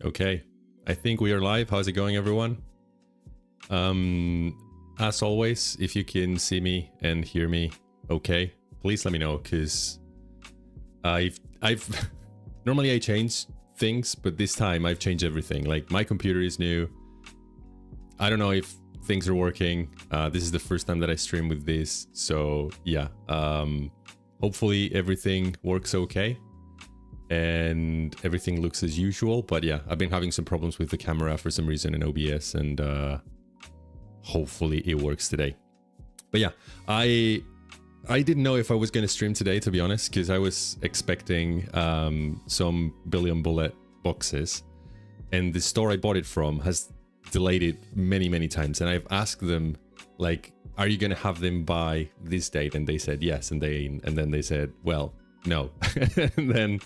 Okay, I think we are live. How's it going, everyone? As always, if you can see me and hear me okay, please let me know, because I've normally I change things, but this time I've changed everything. Like, my computer is new. I don't know if things are working. This is the first time that I stream with this, so yeah. Hopefully everything works okay and everything looks as usual. But yeah, I've been having some problems with the camera for some reason in OBS, and hopefully it works today. But yeah, I didn't know if I was going to stream today, to be honest, because I was expecting some Billion Bullet boxes, and the store I bought it from has delayed it many times, and I've asked them, like, are you gonna have them by this date? And they said yes, and then they said, well, no. And then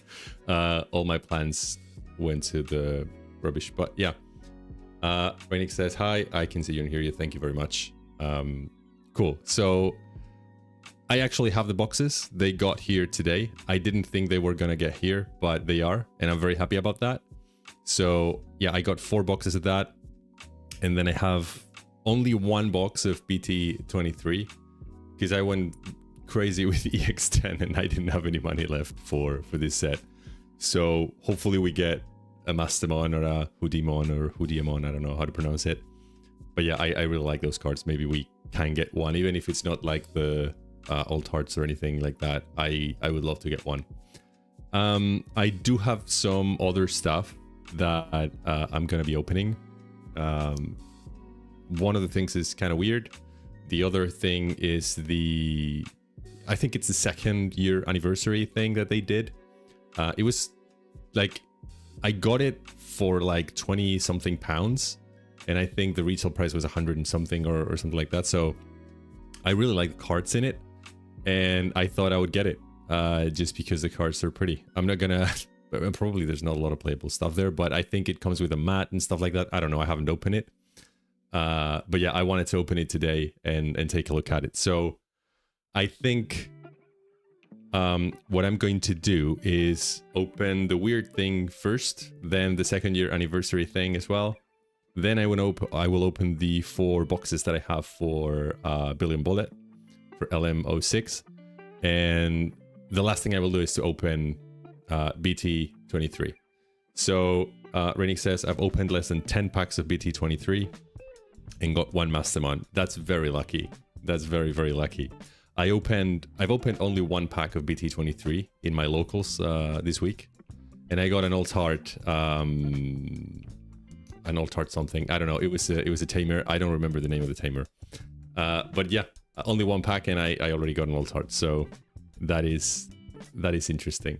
all my plans went to the rubbish. But yeah, Rainik says hi, I can see you and hear you, thank you very much. Cool. So I actually have the boxes. They got here today. I didn't think they were gonna get here, but they are, and I'm very happy about that. So yeah, I got 4 boxes of that, and then I have only 1 box of BT-23 because I went crazy with EX10 and I didn't have any money left for this set. So hopefully we get a Mastamon or a Hoodimon or Hoodiamon, I don't know how to pronounce it. But yeah, I really like those cards. Maybe we can get one, even if it's not like the old hearts or anything like that. I would love to get one. I do have some other stuff that I'm gonna be opening. One of the things is kind of weird. The other thing is I think it's the 2nd year anniversary thing that they did. It was like, I got it for like 20 something pounds, and I think the retail price was 100 and something or something like that. So I really like the cards in it, and I thought I would get it just because the cards are pretty. I'm not gonna probably there's not a lot of playable stuff there, but I think it comes with a mat and stuff like that. I don't know, I haven't opened it. But yeah, I wanted to open it today and take a look at it. So I think what I'm going to do is open the weird thing first, then the 2nd year anniversary thing as well. Then I will open the 4 boxes that I have for Billion Bullet for LM06. And the last thing I will do is to open BT-23. So Rainik says, I've opened less than 10 packs of BT-23 and got 1 Mastamon. That's very lucky. That's very lucky. I've opened only 1 pack of BT-23 in my locals this week, and I got an old heart, something. I don't know. It was a tamer. I don't remember the name of the tamer. But yeah, only 1 pack, and I already got an old heart. So that is interesting.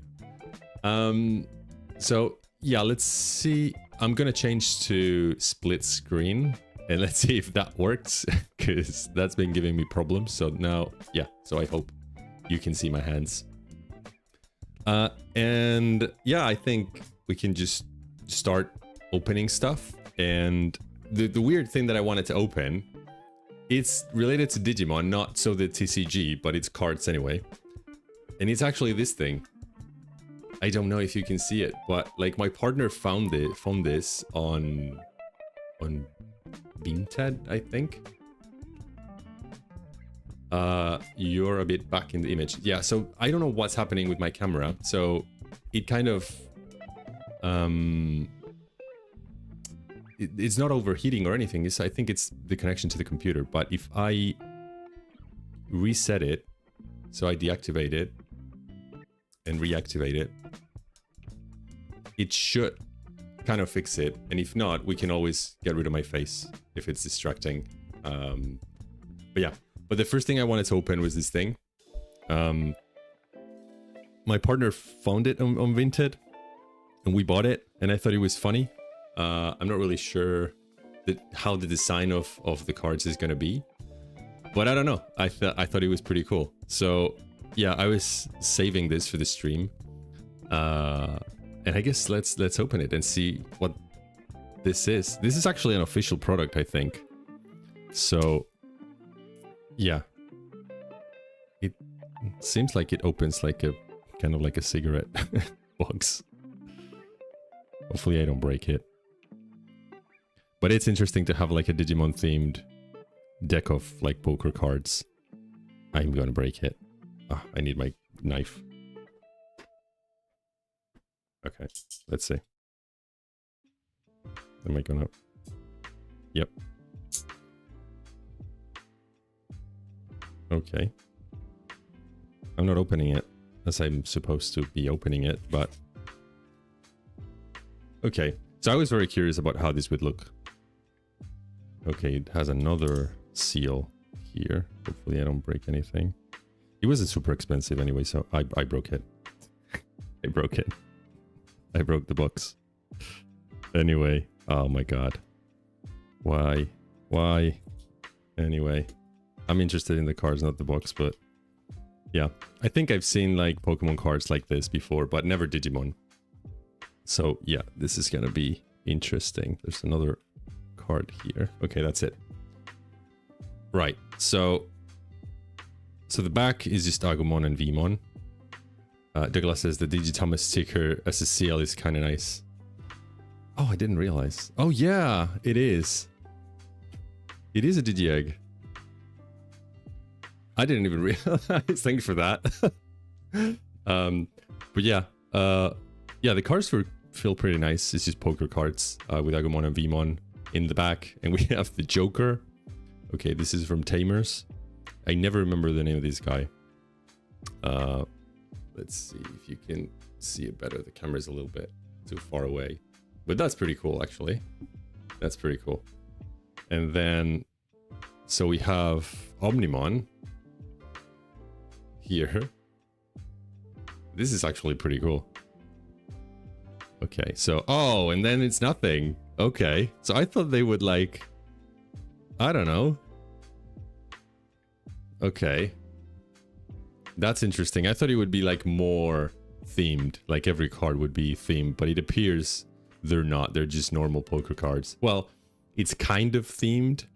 So yeah, let's see. I'm gonna change to split screen. And let's see if that works, because that's been giving me problems. So now, yeah, so I hope you can see my hands. And yeah, I think we can just start opening stuff. And the weird thing that I wanted to open, it's related to Digimon, not so the TCG, but it's cards anyway. And it's actually this thing. I don't know if you can see it, but like, my partner found this on Vinted, I think. You're a bit back in the image. Yeah, so I don't know what's happening with my camera. So it kind of it's not overheating or anything. I think it's the connection to the computer. But if I reset it, so I deactivate it and reactivate it, it should kind of fix it. And if not, we can always get rid of my face if it's distracting. But yeah, but the first thing I wanted to open was this thing. My partner found it on Vinted, and we bought it, and I thought it was funny. I'm not really sure how the design of the cards is gonna be, but I don't know. I thought it was pretty cool. So yeah, I was saving this for the stream. And I guess let's open it and see what this is. This is actually an official product, I think. So yeah, it seems like it opens like a kind of like a cigarette box. Hopefully I don't break it. But it's interesting to have like a Digimon themed deck of like poker cards. I'm gonna break it. Ah, I need my knife. Okay, let's see. Am I gonna... Yep. Okay. I'm not opening it as I'm supposed to be opening it, but... Okay, so I was very curious about how this would look. Okay, it has another seal here. Hopefully I don't break anything. It wasn't super expensive anyway, so I broke it. I broke it. I broke the box. Anyway, oh my god. Why? Why? Anyway, I'm interested in the cards, not the box, but yeah. I think I've seen like Pokemon cards like this before, but never Digimon. So yeah, this is gonna be interesting. There's another card here. Okay, that's it. Right, so the back is just Agumon and Vmon. Douglas says the Digitomus sticker as a seal is kind of nice. Oh, I didn't realize. Oh yeah, it is. It is a Digi-Egg. I didn't even realize. Thanks for that. But yeah, yeah, the cards feel pretty nice. It's just poker cards with Agumon and Vmon in the back, and we have the Joker. Okay, this is from Tamers. I never remember the name of this guy. Let's see if you can see it better. The camera's a little bit too far away, but that's pretty cool, actually. That's pretty cool. And then, so we have Omnimon here. This is actually pretty cool. Okay, so, oh, and then it's nothing. Okay, so I thought they would like, I don't know. Okay. That's interesting. I thought it would be like more themed, like every card would be themed, but it appears they're not. They're just normal poker cards. Well, it's kind of themed.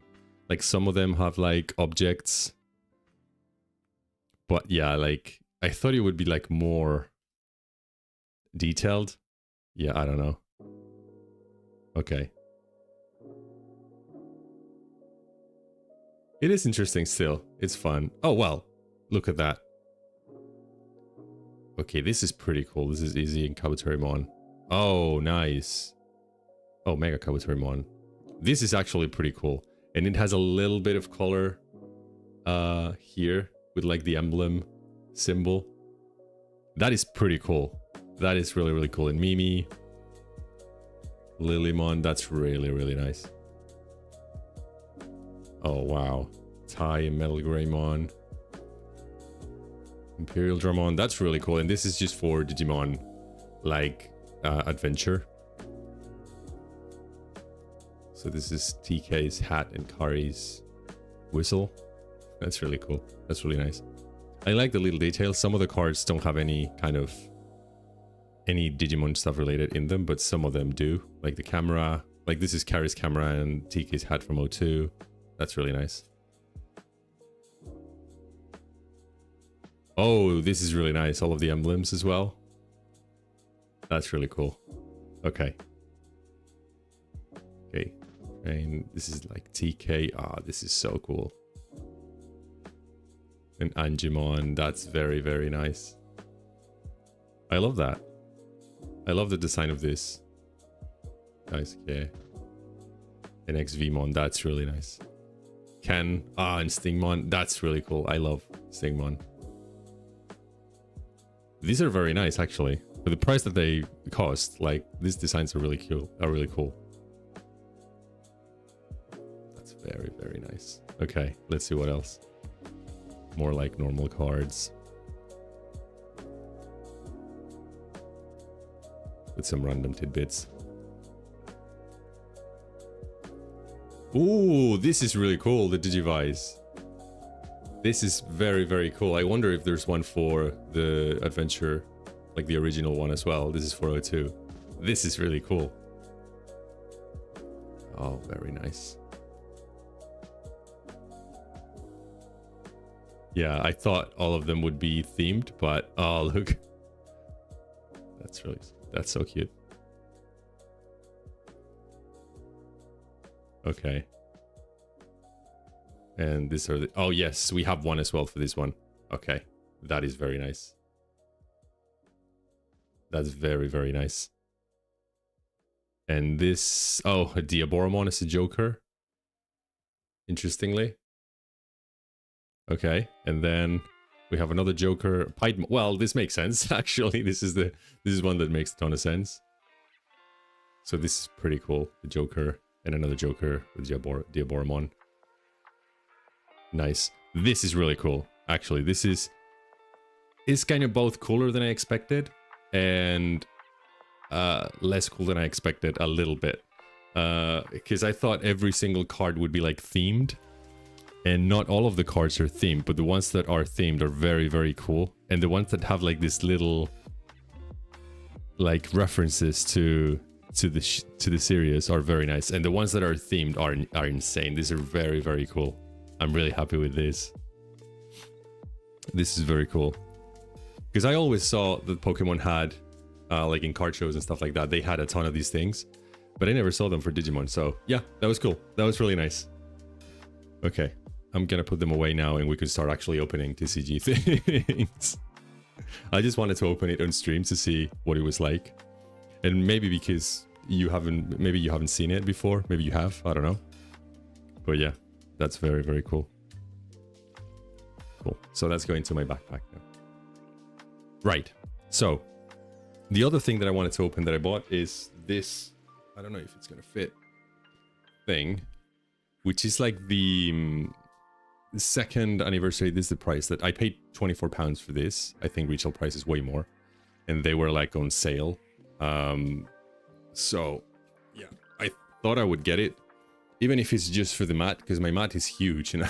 Like some of them have like objects. But yeah, like I thought it would be like more detailed. Yeah, I don't know. Okay. It is interesting still. It's fun. Oh, well, look at that. Okay, this is pretty cool. This is Izzy and Kabutorimon. Oh, nice. Oh, Mega Kabutorimon. This is actually pretty cool. And it has a little bit of color here with like the emblem symbol. That is pretty cool. That is really, really cool. And Mimi, Lilymon, that's really, really nice. Oh, wow. Tai and Metal Greymon. Imperial Dramon, that's really cool. And this is just for Digimon, like, adventure. So this is TK's hat and Kari's whistle. That's really cool. That's really nice. I like the little details. Some of the cards don't have any kind of any Digimon stuff related in them, but some of them do. Like the camera, like this is Kari's camera and TK's hat from O2. That's really nice. Oh, this is really nice. All of the emblems as well. That's really cool. Okay. Okay. And this is like TK. Ah, this is so cool. And Angemon. That's very, very nice. I love that. I love the design of this. Nice. Yeah. And XVmon. That's really nice. Ken. Ah, and Stingmon. That's really cool. I love Stingmon. These are very nice, actually. For the price that they cost, like, these designs are really cool. That's very, very nice. Okay, let's see what else. More like normal cards. With some random tidbits. Ooh, this is really cool, the Digivice. This is very, very cool. I wonder if there's one for the adventure, like the original one as well. This is for O2. This is really cool. Oh, very nice. Yeah, I thought all of them would be themed, but oh, look. That's so cute. Okay. And these are the... Oh, yes, we have one as well for this one. Okay. That is very nice. That's very, very nice. And this... Oh, a Diaboromon is a Joker. Interestingly. Okay. And then we have another Joker. Well, this makes sense, actually. This is one that makes a ton of sense. So this is pretty cool. The Joker and another Joker with Diaboromon. Nice. This is really cool. Actually, this is kind of both cooler than I expected and less cool than I expected a little bit. Because I thought every single card would be like themed, and not all of the cards are themed, but the ones that are themed are very, very cool. And the ones that have like this little like references to the series are very nice, and the ones that are themed are insane. These are very, very cool. I'm really happy with this. This is very cool. Because I always saw that Pokemon had, like in card shows and stuff like that, they had a ton of these things. But I never saw them for Digimon. So yeah, that was cool. That was really nice. Okay, I'm gonna put them away now and we could start actually opening TCG things. I just wanted to open it on stream to see what it was like. And maybe because maybe you haven't seen it before. Maybe you have, I don't know. But yeah. That's very, very cool. Cool. So that's going to my backpack now. Right. So the other thing that I wanted to open that I bought is this, I don't know if it's going to fit, thing, which is like the second anniversary. This is the price that I paid £24 for this. I think retail price is way more. And they were like on sale. So yeah, I thought I would get it. Even if it's just for the mat, because my mat is huge and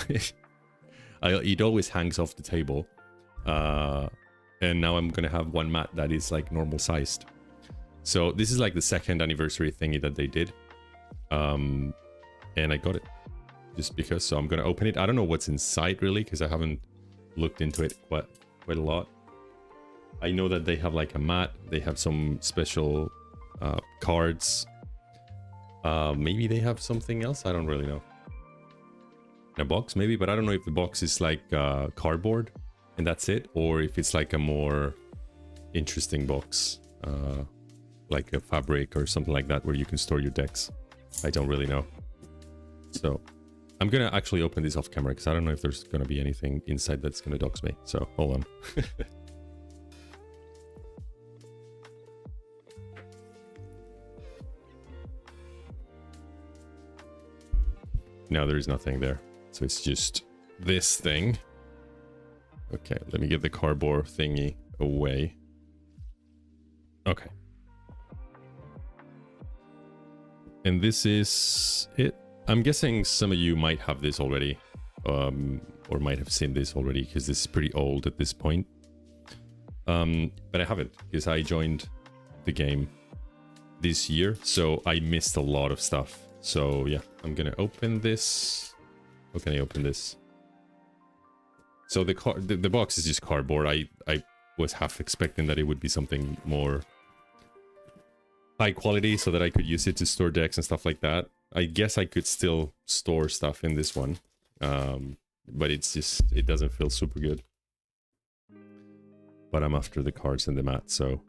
it always hangs off the table. And now I'm going to have one mat that is like normal sized. So this is like the second anniversary thingy that they did. And I got it just because. So I'm going to open it. I don't know what's inside really, because I haven't looked into it quite a lot. I know that they have like a mat. They have some special cards. Maybe they have something else. I don't really know. A box maybe, but I don't know if the box is like cardboard and that's it, or if it's like a more interesting box, like a fabric or something like that where you can store your decks. I don't really know. So I'm gonna actually open this off camera because I don't know if there's gonna be anything inside that's gonna dox me. So hold on. No, there is nothing there. So it's just this thing. Okay, let me get the cardboard thingy away. Okay. And this is it. I'm guessing some of you might have this already. Or might have seen this already, because this is pretty old at this point. But I haven't, because I joined the game this year, so I missed a lot of stuff. So yeah, I'm gonna open this. How can I open this? So the box is just cardboard. I was half expecting that it would be something more high quality so that I could use it to store decks and stuff like that. I guess I could still store stuff in this one. But it's just, it doesn't feel super good. But I'm after the cards and the mat, so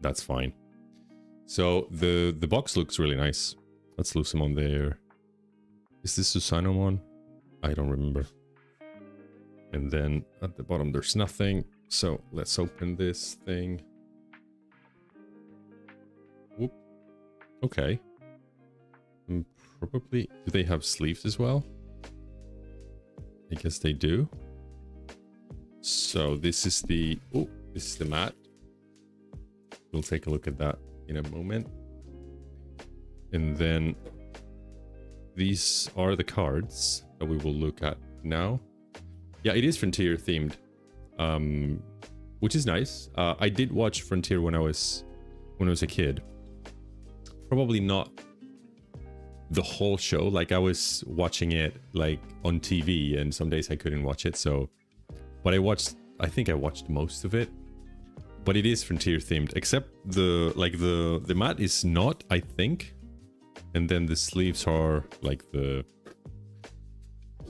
that's fine. So the box looks really nice. Let's lose them on there. Is this Susanomon? I don't remember. And then at the bottom there's nothing. So let's open this thing. Whoop. Okay. Probably, do they have sleeves as well? I guess they do. So this is the, oh, this is the mat. We'll take a look at that in a moment. And then these are the cards that we will look at now. Yeah, it is Frontier themed, which is nice. I did watch Frontier when I was a kid. Probably not the whole show. Like I was watching it like on TV, and some days I couldn't watch it. So, but I think I watched most of it. But it is Frontier themed, except the mat is not, I think. And then the sleeves are like the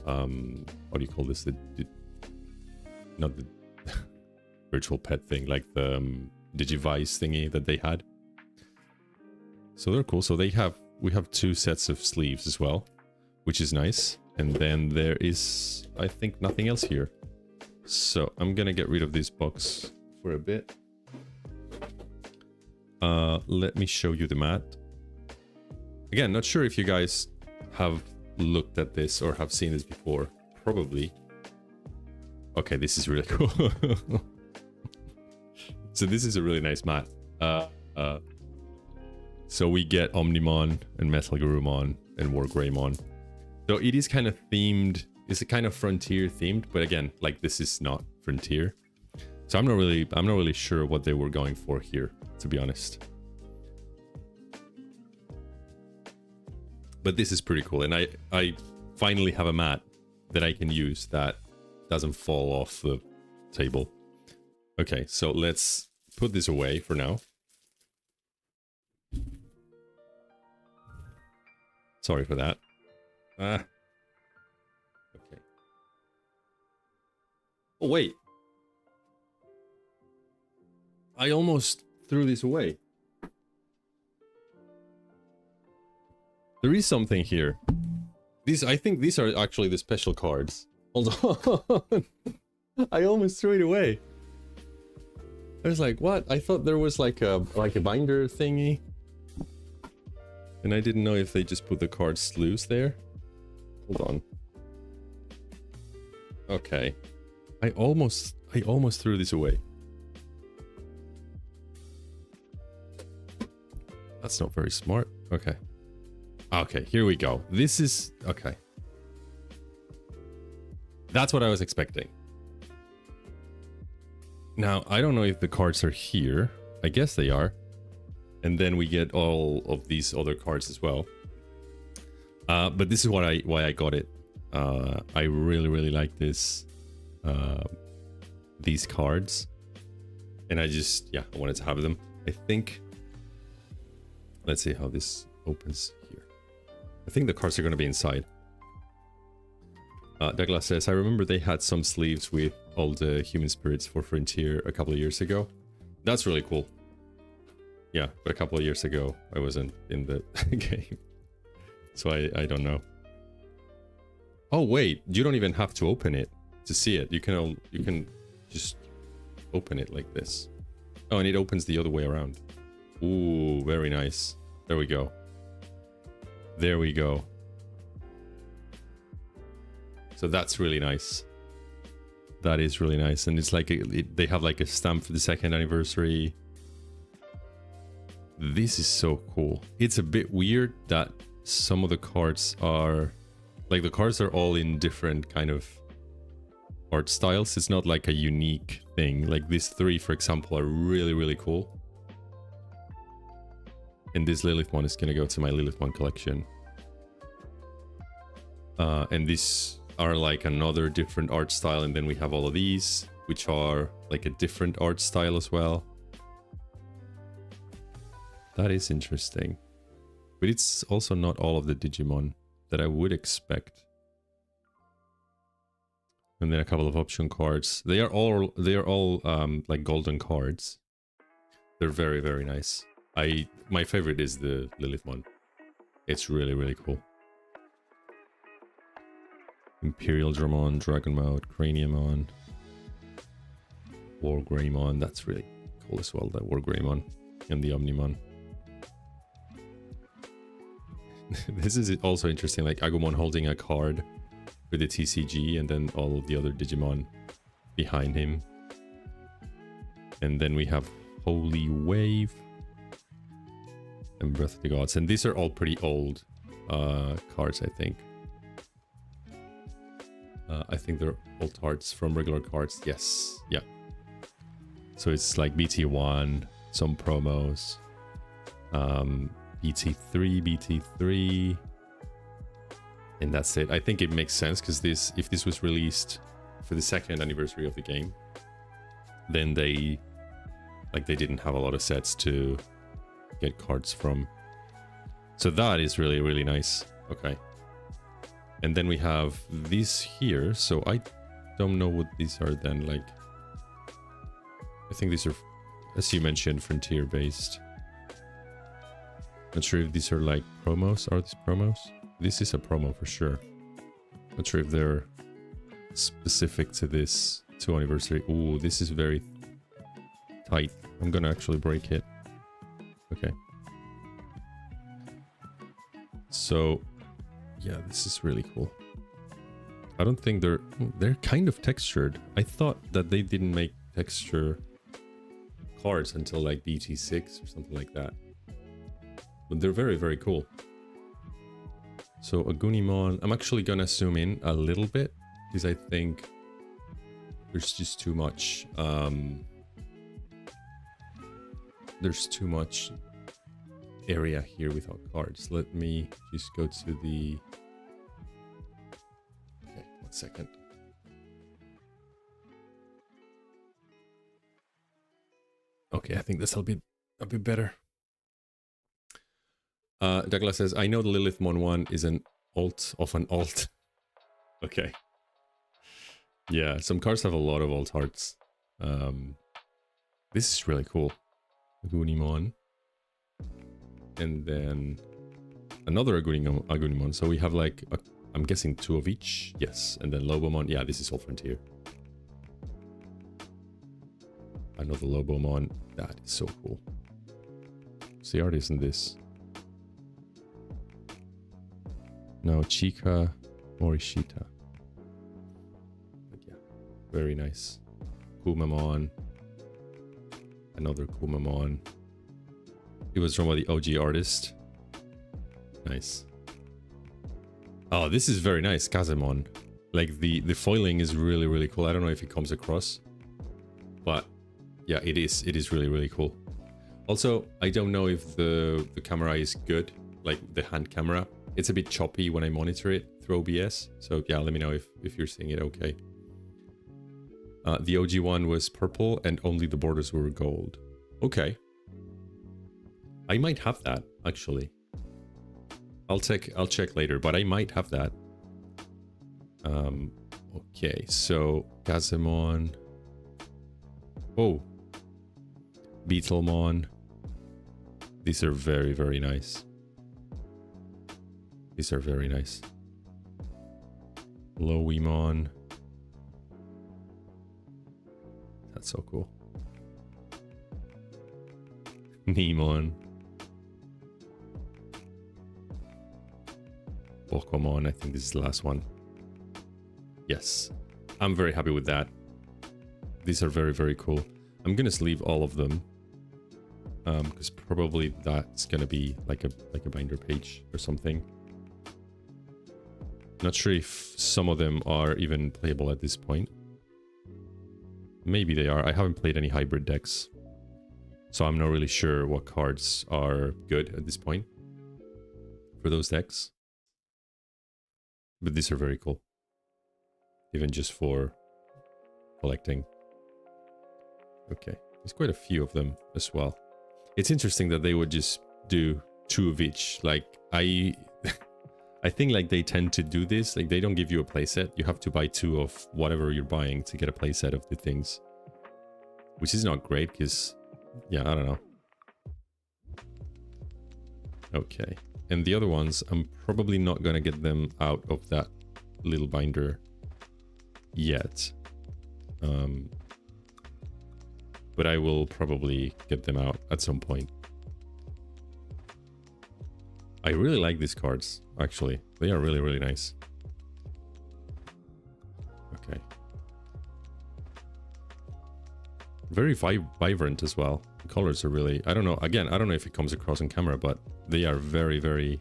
what do you call this? The not the virtual pet thing, like the Digivice thingy that they had. So they're cool. So we have 2 sets of sleeves as well, which is nice. And then there is, I think, nothing else here. So I'm gonna get rid of this box for a bit. Let me show you the mat. Again, not sure if you guys have looked at this or have seen this before. Probably. Okay, this is really cool. So this is a really nice mat. So we get Omnimon and Metal Garurumon and Wargreymon. So it is kind of themed. It's a kind of Frontier themed, but again, like this is not Frontier. So I'm not really sure what they were going for here, to be honest. But this is pretty cool, and I finally have a mat that I can use that doesn't fall off the table. Okay, so let's put this away for now. Sorry for that. Okay. Oh, wait. I almost threw this away. There is something here. I think these are actually the special cards. Hold on. I almost threw it away. I was like, what? I thought there was like a binder thingy. And I didn't know if they just put the cards loose there. Hold on. Okay. I almost threw this away. That's not very smart. Okay. Okay, here we go. This is... okay. That's what I was expecting. Now, I don't know if the cards are here. I guess they are. And then we get all of these other cards as well. But this is why I got it. I really like this. These cards. And I wanted to have them. I think... let's see how this opens here. I think the cards are going to be inside. Douglas says, I remember they had some sleeves with all the human spirits for Frontier a couple of years ago. That's really cool. Yeah, but a couple of years ago, I wasn't in the game. So I don't know. Oh, wait. You don't even have to open it to see it. You can just open it like this. Oh, and it opens the other way around. Ooh, very nice. There we go. There we go. So that's really nice. That is really nice. And it's like they have like a stamp for the 2nd anniversary. This is so cool. It's a bit weird that some of the cards are... like the cards are all in different kind of art styles. It's not like a unique thing. Like these 3, for example, are really cool. And this Lilith one is going to go to my Lilith one collection. And these are like another different art style. And then we have all of these, which are like a different art style as well. That is interesting. But it's also not all of the Digimon that I would expect. And then a couple of option cards. They are all like golden cards. They're very nice. My favorite is the Lilith one. It's really cool. Imperial Dramon, Dragonmouth, Craniumon, Wargreymon. That's really cool as well, that Wargreymon. And the Omnimon. This is also interesting, like Agumon holding a card with the TCG and then all of the other Digimon behind him. And then we have Holy Wave and Breath of the Gods. And these are all pretty old cards, I think. I think they're old cards from regular cards. Yes, yeah. So it's like BT1, some promos. BT3, and that's it. I think it makes sense because if this was released for the 2nd anniversary of the game, then they didn't have a lot of sets to get cards from. So that is really, really nice. Okay. And then we have these here. So I don't know what these are then. Like, I think these are, as you mentioned, frontier based. Not sure if these are like promos. Are these promos? This is a promo for sure. Not sure if they're specific to this 2 anniversary. Ooh, this is very tight. I'm gonna actually break it. Okay. So, yeah, this is really cool. I don't think they're kind of textured. I thought that they didn't make texture cards until like BT-6 or something like that. But they're very, very cool. So Agunimon, I'm actually gonna zoom in a little bit because I think there's just too much. There's too much area here without cards. Let me just go to the. Okay, 1 second. Okay, I think this will be a bit better. Douglas says, I know the Lilithmon one is an alt of an alt. Okay. Yeah, some cards have a lot of alt arts. This is really cool. Agunimon. And then another Agunimon. So we have like, I'm guessing 2 of each. Yes. And then Lobomon. Yeah, this is all Frontier. Another Lobomon. That is so cool. What's the artist in this? No, Chika Morishita. But yeah, very nice. Kumamon. Another Kumamon. It was drawn by the OG artist. Nice. Oh, this is very nice, Kazemon. Like the foiling is really, really cool. I don't know if it comes across, but yeah, it is really, really cool. Also, I don't know if the camera is good, like the hand camera. It's a bit choppy when I monitor it through OBS. So yeah, let me know if you're seeing it okay. The OG one was purple and only the borders were gold. Okay. I might have that, actually. I'll check later, but I might have that. Okay, so Kazemon. Oh. Beetlemon. These are very, very nice. These are very nice. Lowemon. That's so cool. Nemon. Pokemon, I think this is the last one. Yes. I'm very happy with that. These are very, very cool. I'm gonna sleeve all of them. Because probably that's gonna be like a binder page or something. Not sure if some of them are even playable at this point. Maybe they are. I haven't played any hybrid decks. So I'm not really sure what cards are good at this point for those decks. But these are very cool. Even just for collecting. Okay. There's quite a few of them as well. It's interesting that they would just do 2 of each. Like, I think like they tend to do this. Like, they don't give you a playset. You have to buy 2 of whatever you're buying to get a playset of the things. Which is not great because, yeah, I don't know. Okay. And the other ones, I'm probably not going to get them out of that little binder yet. But I will probably get them out at some point. I really like these cards, actually. They are really, really nice. Okay. Very vibrant as well. The colors are really... I don't know. Again, I don't know if it comes across on camera, but they are very, very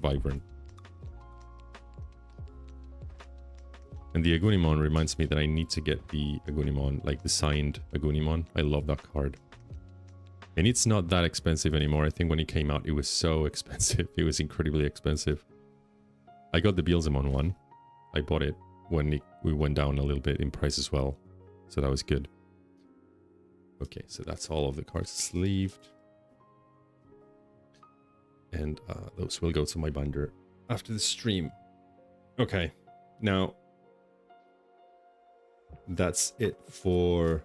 vibrant. And the Agunimon reminds me that I need to get the Agunimon, like the signed Agunimon. I love that card. And it's not that expensive anymore. I think when it came out, it was so expensive. It was incredibly expensive. I got the Beelzemon one. I bought it when we went down a little bit in price as well. So that was good. Okay, so that's all of the cards sleeved. And those will go to my binder after the stream. Okay, now that's it for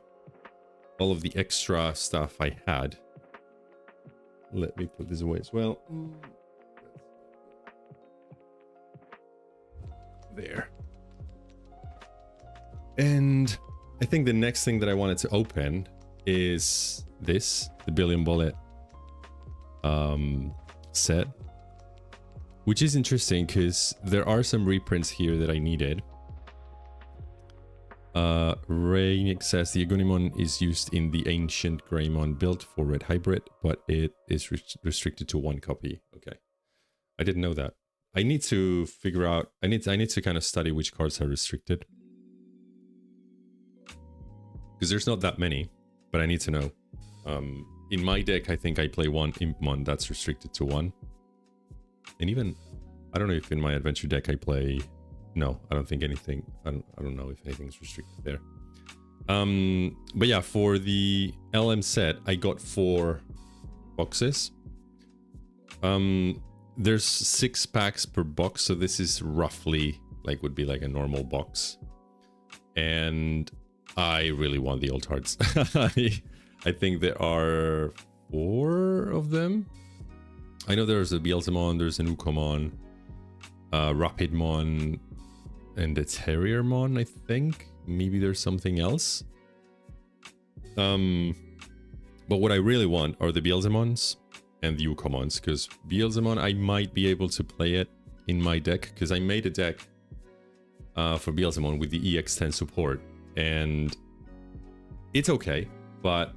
all of the extra stuff I had. Let me put this away as well. There. And I think the next thing that I wanted to open is this, the Billion Bullet set, which is interesting because there are some reprints here that I needed. Rainik says the Agunimon is used in the ancient Greymon build for red hybrid, but it is restricted to 1 copy. Okay, I didn't know that. I need to figure out. I need to kind of study which cards are restricted, because there's not that many, but I need to know. In my deck, I think I play 1 Impmon that's restricted to 1, and even I don't know if in my adventure deck I play. No, I don't think anything. I don't know if anything's restricted there. But yeah, for the LM set, I got 4 boxes. There's 6 packs per box, so this is roughly like would be like a normal box. And I really want the old hearts. I think there are 4 of them. I know there's a Beelzemon, there's an Ukomon, Rapidmon, and a Terriermon, I think. Maybe there's something else. But what I really want are the Beelzemons and the Ukomons, because Beelzemon, I might be able to play it in my deck, because I made a deck for Beelzemon with the EX10 support, and it's okay, but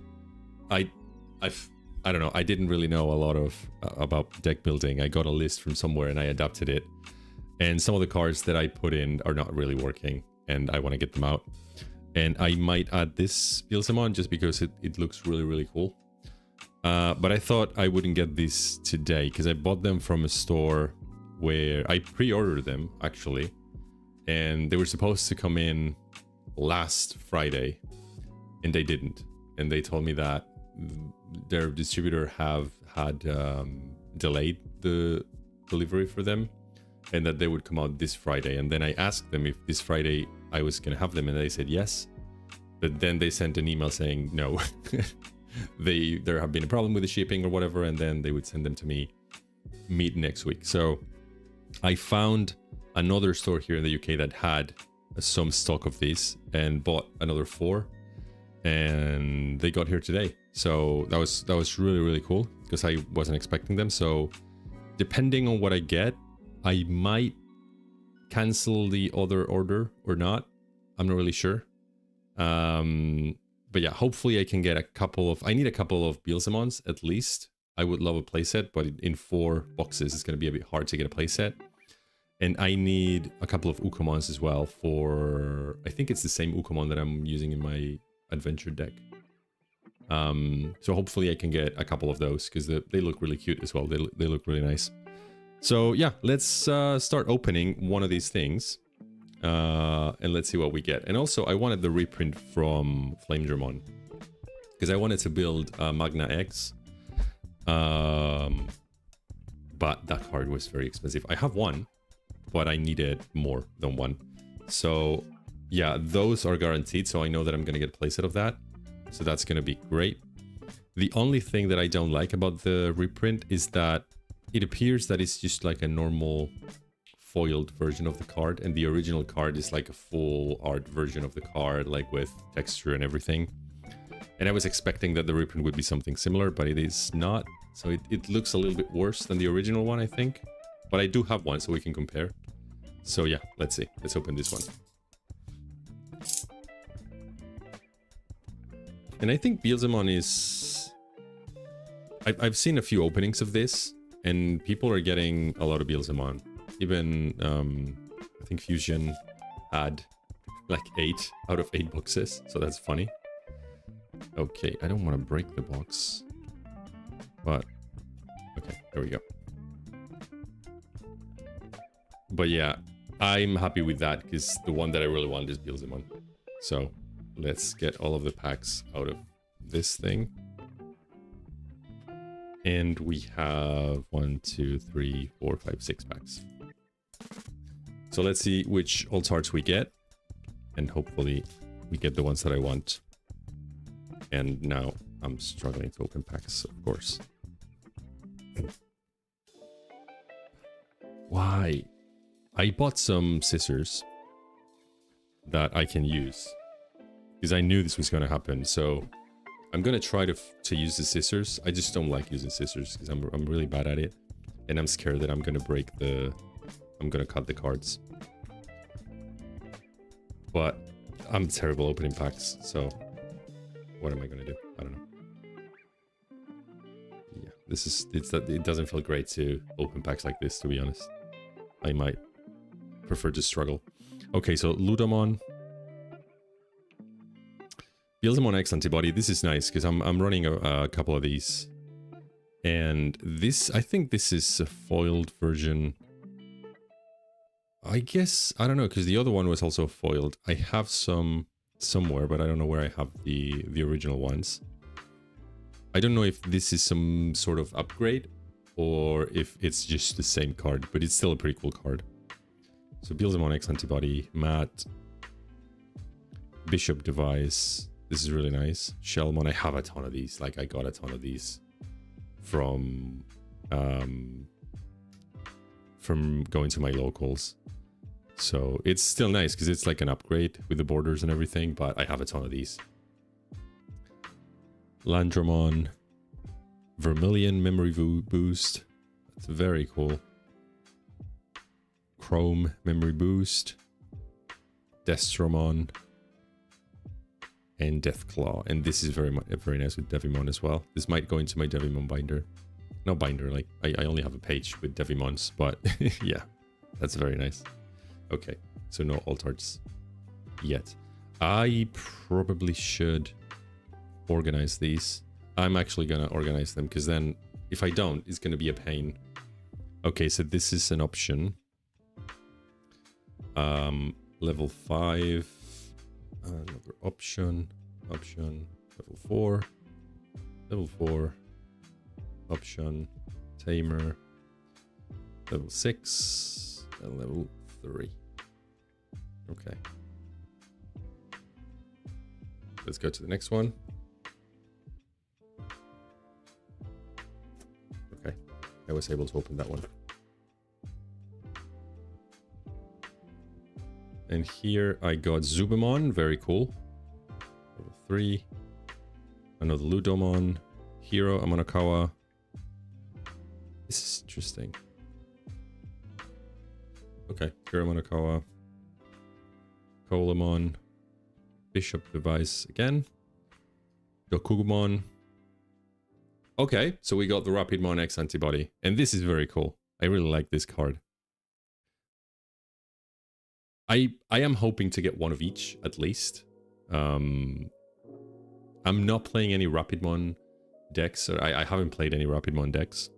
I don't know, I didn't really know a lot of about deck building. I got a list from somewhere and I adapted it. And some of the cards that I put in are not really working, and I want to get them out. And I might add this Beelzemon just because it looks really, really cool. But I thought I wouldn't get these today because I bought them from a store where I pre-ordered them, actually. And they were supposed to come in last Friday, and they didn't. And they told me that their distributor had delayed the delivery for them, and that they would come out this Friday. And then I asked them if this Friday I was going to have them, and they said yes. But then they sent an email saying no. There have been a problem with the shipping or whatever, and then they would send them to me mid next week. So I found another store here in the UK that had some stock of these and bought another 4, and they got here today. So that was really, really cool because I wasn't expecting them. So depending on what I get, I might cancel the other order or not. I'm not really sure. But yeah, hopefully I can get a couple of... I need a couple of Beelzemons at least. I would love a playset, but in 4 boxes, it's going to be a bit hard to get a playset. And I need a couple of Ukomons as well for... I think it's the same Ukomon that I'm using in my adventure deck. So hopefully I can get a couple of those because they look really cute as well. They look really nice. So yeah, let's start opening one of these things. And let's see what we get. And also, I wanted the reprint from Flamedramon because I wanted to build Magna X. But that card was very expensive. I have one, but I needed more than one. So yeah, those are guaranteed. So I know that I'm going to get a playset of that. So that's going to be great. The only thing that I don't like about the reprint is that it appears that it's just like a normal foiled version of the card, and the original card is like a full art version of the card, like with texture and everything. And I was expecting that the reprint would be something similar, but it is not. So it looks a little bit worse than the original one, I think. But I do have one, so we can compare. So yeah, let's see. Let's open this one. And I think Beelzemon is... I've seen a few openings of this, and people are getting a lot of Beelzemon. Even, I think Fusion had like 8 out of 8 boxes, so that's funny. Okay, I don't want to break the box, but okay, there we go. But yeah, I'm happy with that because the one that I really want is Beelzemon. So let's get all of the packs out of this thing. And we have 1, 2, 3, 4, 5, 6 packs. So let's see which alt arts we get. And hopefully we get the ones that I want. And now I'm struggling to open packs, of course. Why? I bought some scissors that I can use. Because I knew this was going to happen, so I'm going to try to use the scissors. I just don't like using scissors because I'm really bad at it. And I'm scared that I'm going to break the... I'm going to cut the cards. But I'm terrible opening packs, so what am I going to do? I don't know. Yeah, it doesn't feel great to open packs like this, to be honest. I might prefer to struggle. Okay, so Ludamon. Beelzemon X antibody. This is nice because I'm running a couple of these. And this, I think this is a foiled version. I guess, I don't know, because the other one was also foiled. I have some somewhere, but I don't know where I have the original ones. I don't know if this is some sort of upgrade or if it's just the same card, but it's still a pretty cool card. So Beelzemon X antibody, Matt, Bishop device. This is really nice. Shellmon, I have a ton of these. Like I got a ton of these from going to my locals. So it's still nice because it's like an upgrade with the borders and everything, but I have a ton of these. Landramon, Vermilion memory boost. That's very cool. Chrome memory boost. Destromon. And Deathclaw. And this is very nice with Devimon as well. This might go into my Devimon binder. No binder, like I only have a page with Devimons, but yeah, that's very nice. Okay, so no alt arts yet. I probably should organize these. I'm actually gonna organize them because then if I don't, it's gonna be a pain. Okay, so this is an option. Level 5. Another option. Level 4. Level 4. Option. Tamer. Level 6. And level 3. Okay. Let's go to the next one. Okay. I was able to open that one. And here I got Zubimon, very cool. Level 3. Another Ludomon. Hero, Amanakawa. This is interesting. Okay, Hero, Amanakawa. Kolemon. Bishop device again. Dokugumon. Okay, so we got the Rapidmon X antibody. And this is very cool. I really like this card. I am hoping to get one of each, at least. I'm not playing any Rapidmon decks. Or I haven't played any Rapidmon decks.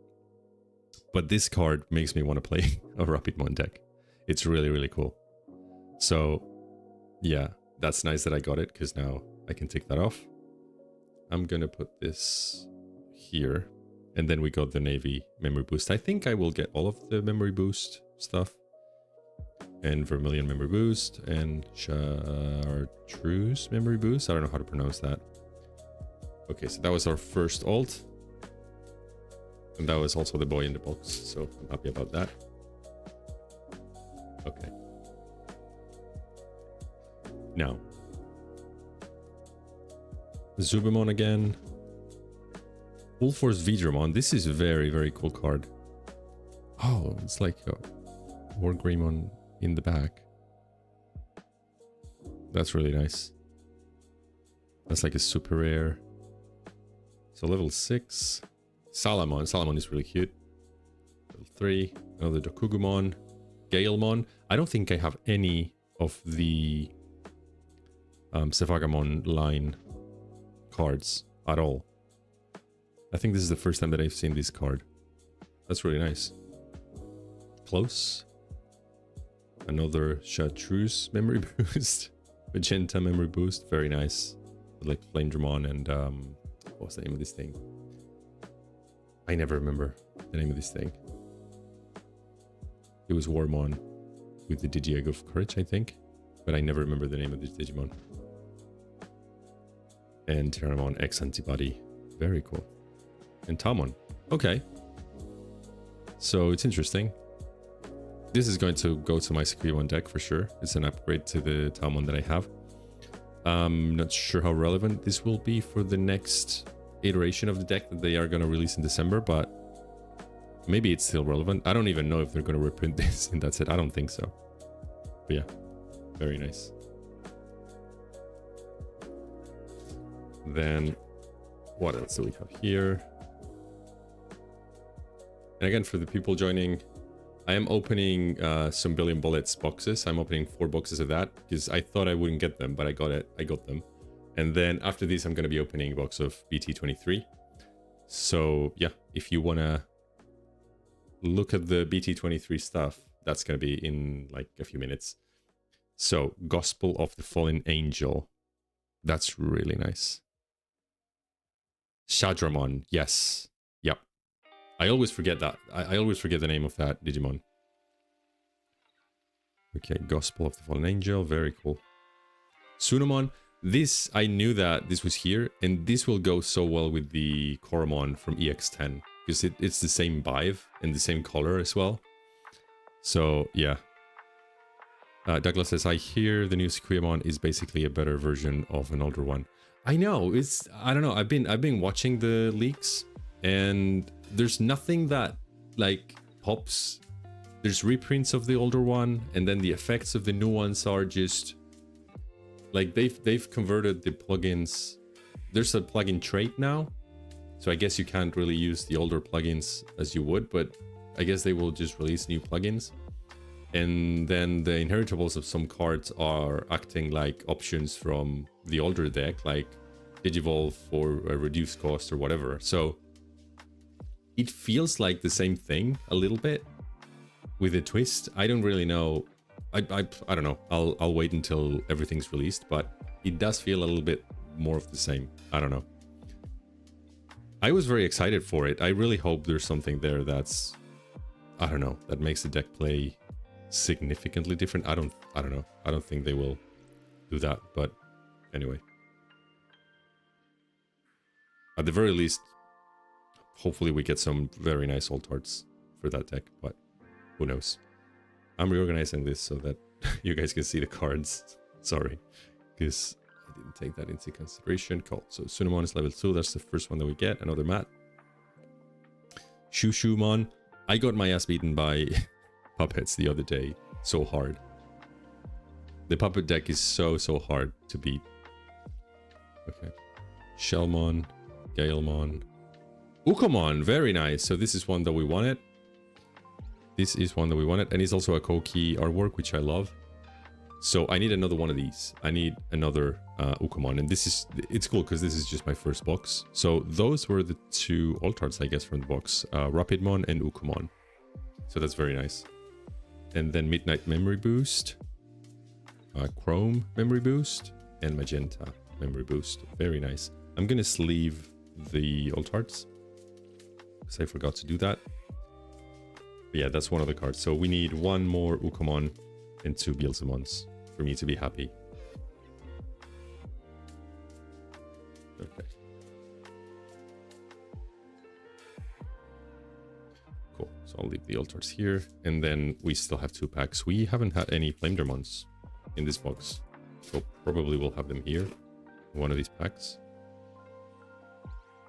But this card makes me want to play a Rapidmon deck. It's really, really cool. So, yeah, that's nice that I got it, because now I can take that off. I'm going to put this here. And then we got the Navy memory boost. I think I will get all of the memory boost stuff. And Vermilion memory boost. And Chartreuse memory boost. I don't know how to pronounce that. Okay, so that was our first alt. And that was also the boy in the box. So I'm happy about that. Okay. Now. Zubimon again. Full Force Vidramon. This is a very, very cool card. Oh, it's like a Wargreymon in the back. That's really nice. That's like a super rare. So level 6. Salamon. Salamon is really cute. Level 3. Another Dokugumon. Galemon. I don't think I have any of the Sephagamon line cards at all. I think this is the first time that I've seen this card. That's really nice. Close. Another Chartreuse memory boost. Magenta memory boost. Very nice. Like Flame Dramon and what was the name of this thing? I never remember the name of this thing. It was Wormon with the Digi-Egg of Courage, I think. But I never remember the name of this Digimon. And Terramon X Antibody. Very cool. And Tamon. Okay. So it's interesting. This is going to go to my Sukremon deck for sure. It's an upgrade to the Tamon that I have. Not sure how relevant this will be for the next iteration of the deck that they are going to release in December, but maybe it's still relevant. I don't even know if they're going to reprint this and that's it. I don't think so. But yeah, very nice. Then what else do we have here? And again, for the people joining, I am opening some Billion Bullets boxes. I'm opening 4 boxes of that because I thought I wouldn't get them, but I got it. I got them. And then after this, I'm going to be opening a box of BT-23. So yeah, if you want to look at the BT-23 stuff, that's going to be in like a few minutes. So Gospel of the Fallen Angel. That's really nice. Shadramon. Yes. Yep. I always forget that. I always forget the name of that Digimon. Okay, Gospel of the Fallen Angel. Very cool. Sunamon. This, I knew that this was here, and this will go so well with the Koromon from EX10, because it's the same vibe and the same color as well. So, yeah. Douglas says, I hear the new Sukremon is basically a better version of an older one. I know, I don't know, I've been watching the leaks, and there's nothing that, like, pops. There's reprints of the older one, and then the effects of the new ones are just... like, they've converted the plugins. There's a plugin trait now, so I guess you can't really use the older plugins as you would, but I guess they will just release new plugins. And then the inheritables of some cards are acting like options from the older deck, like Digivolve for a reduced cost or whatever. So it feels like the same thing a little bit with a twist. I don't really know. I don't know. I'll wait until everything's released, but it does feel a little bit more of the same. I don't know. I was very excited for it. I really hope there's something there that's, I don't know, that makes the deck play significantly different. I don't know. I don't think they will do that, but anyway. At the very least, hopefully we get some very nice old arts for that deck, but who knows. I'm reorganizing this so that you guys can see the cards. Sorry, because I didn't take that into consideration. Cool. So Sunamon is level 2. That's the first one that we get. Another mat. Shushumon. I got my ass beaten by puppets the other day. So hard. The puppet deck is so hard to beat. Okay. Shellmon. Galemon. Ukomon. Very nice. So this is one that we wanted. This is one that we wanted, and it's also a Koki artwork, which I love. So I need another one of these. I need another Ukomon, and it's cool because this is just my first box. So those were the 2 alt arts, I guess, from the box. Rapidmon and Ukomon. So that's very nice. And then Midnight Memory Boost, Chrome Memory Boost, and Magenta Memory Boost. Very nice. I'm gonna sleeve the alt arts because I forgot to do that. But yeah, that's one of the cards. So we need 1 more Ukomon and 2 Beelzemons for me to be happy. Okay. Cool. So I'll leave the altars here. And then we still have 2 packs. We haven't had any Flame Demons in this box. So probably we'll have them here. One of these packs.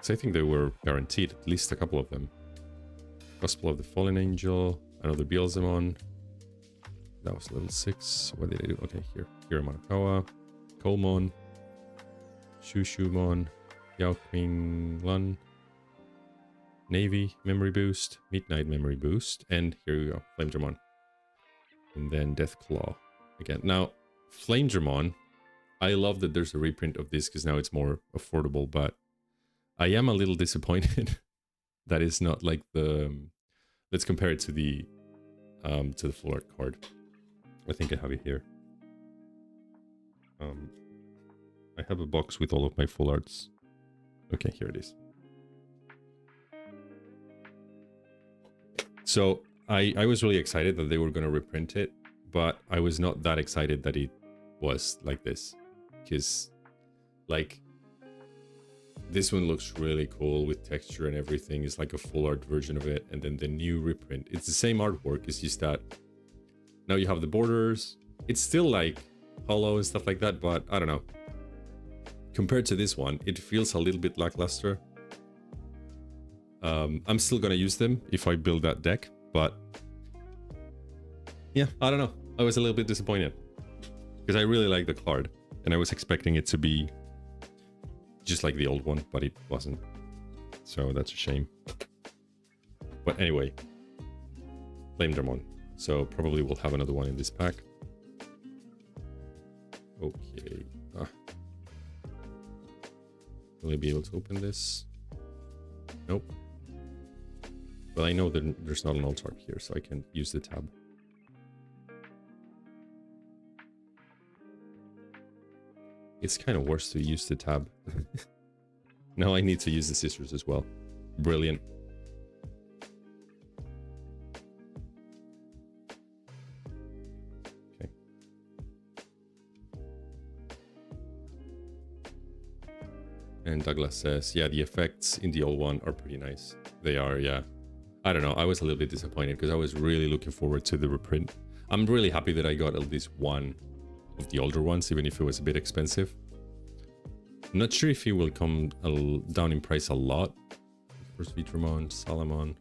So I think they were guaranteed, at least a couple of them. Gospel of the Fallen Angel, another Beelzemon. That was level 6. What did I do? Okay, here. Hiramanakawa, Kolmon, Shushumon, Yaoqing Lun, Navy Memory Boost, Midnight Memory Boost, and here we go, Flamedramon. And then Deathclaw again. Now, Flamedramon, I love that there's a reprint of this because now it's more affordable, but I am a little disappointed that it's not like the... Let's compare it to the full art card. I think I have it here. I have a box with all of my full arts. Okay, here it is. So I was really excited that they were going to reprint it, but I was not that excited that it was like this, because like this one looks really cool with texture and everything. It's like a full art version of it, and then the new reprint, it's the same artwork. It's just that now you have the borders. It's still like hollow and stuff like that, but I don't know. Compared to this one, it feels a little bit lackluster. I'm still gonna use them if I build that deck, but yeah, I don't know. I was a little bit disappointed because I really like the card and I was expecting it to be just like the old one, but it wasn't. So that's a shame. But anyway, Flame Dramon. So probably we'll have another one in this pack. Okay. Will I be able to open this? Nope. Well, I know that there's not an alt art here, so I can use the tab. It's kind of worse to use the tab. Now I need to use the scissors as well. Brilliant. Okay. And Douglas says, yeah, the effects in the old one are pretty nice. They are, yeah. I don't know, I was a little bit disappointed because I was really looking forward to the reprint. I'm really happy that I got at least one of the older ones, even if it was a bit expensive. I'm not sure if it will come down in price a lot. First Vitramon, Salamon.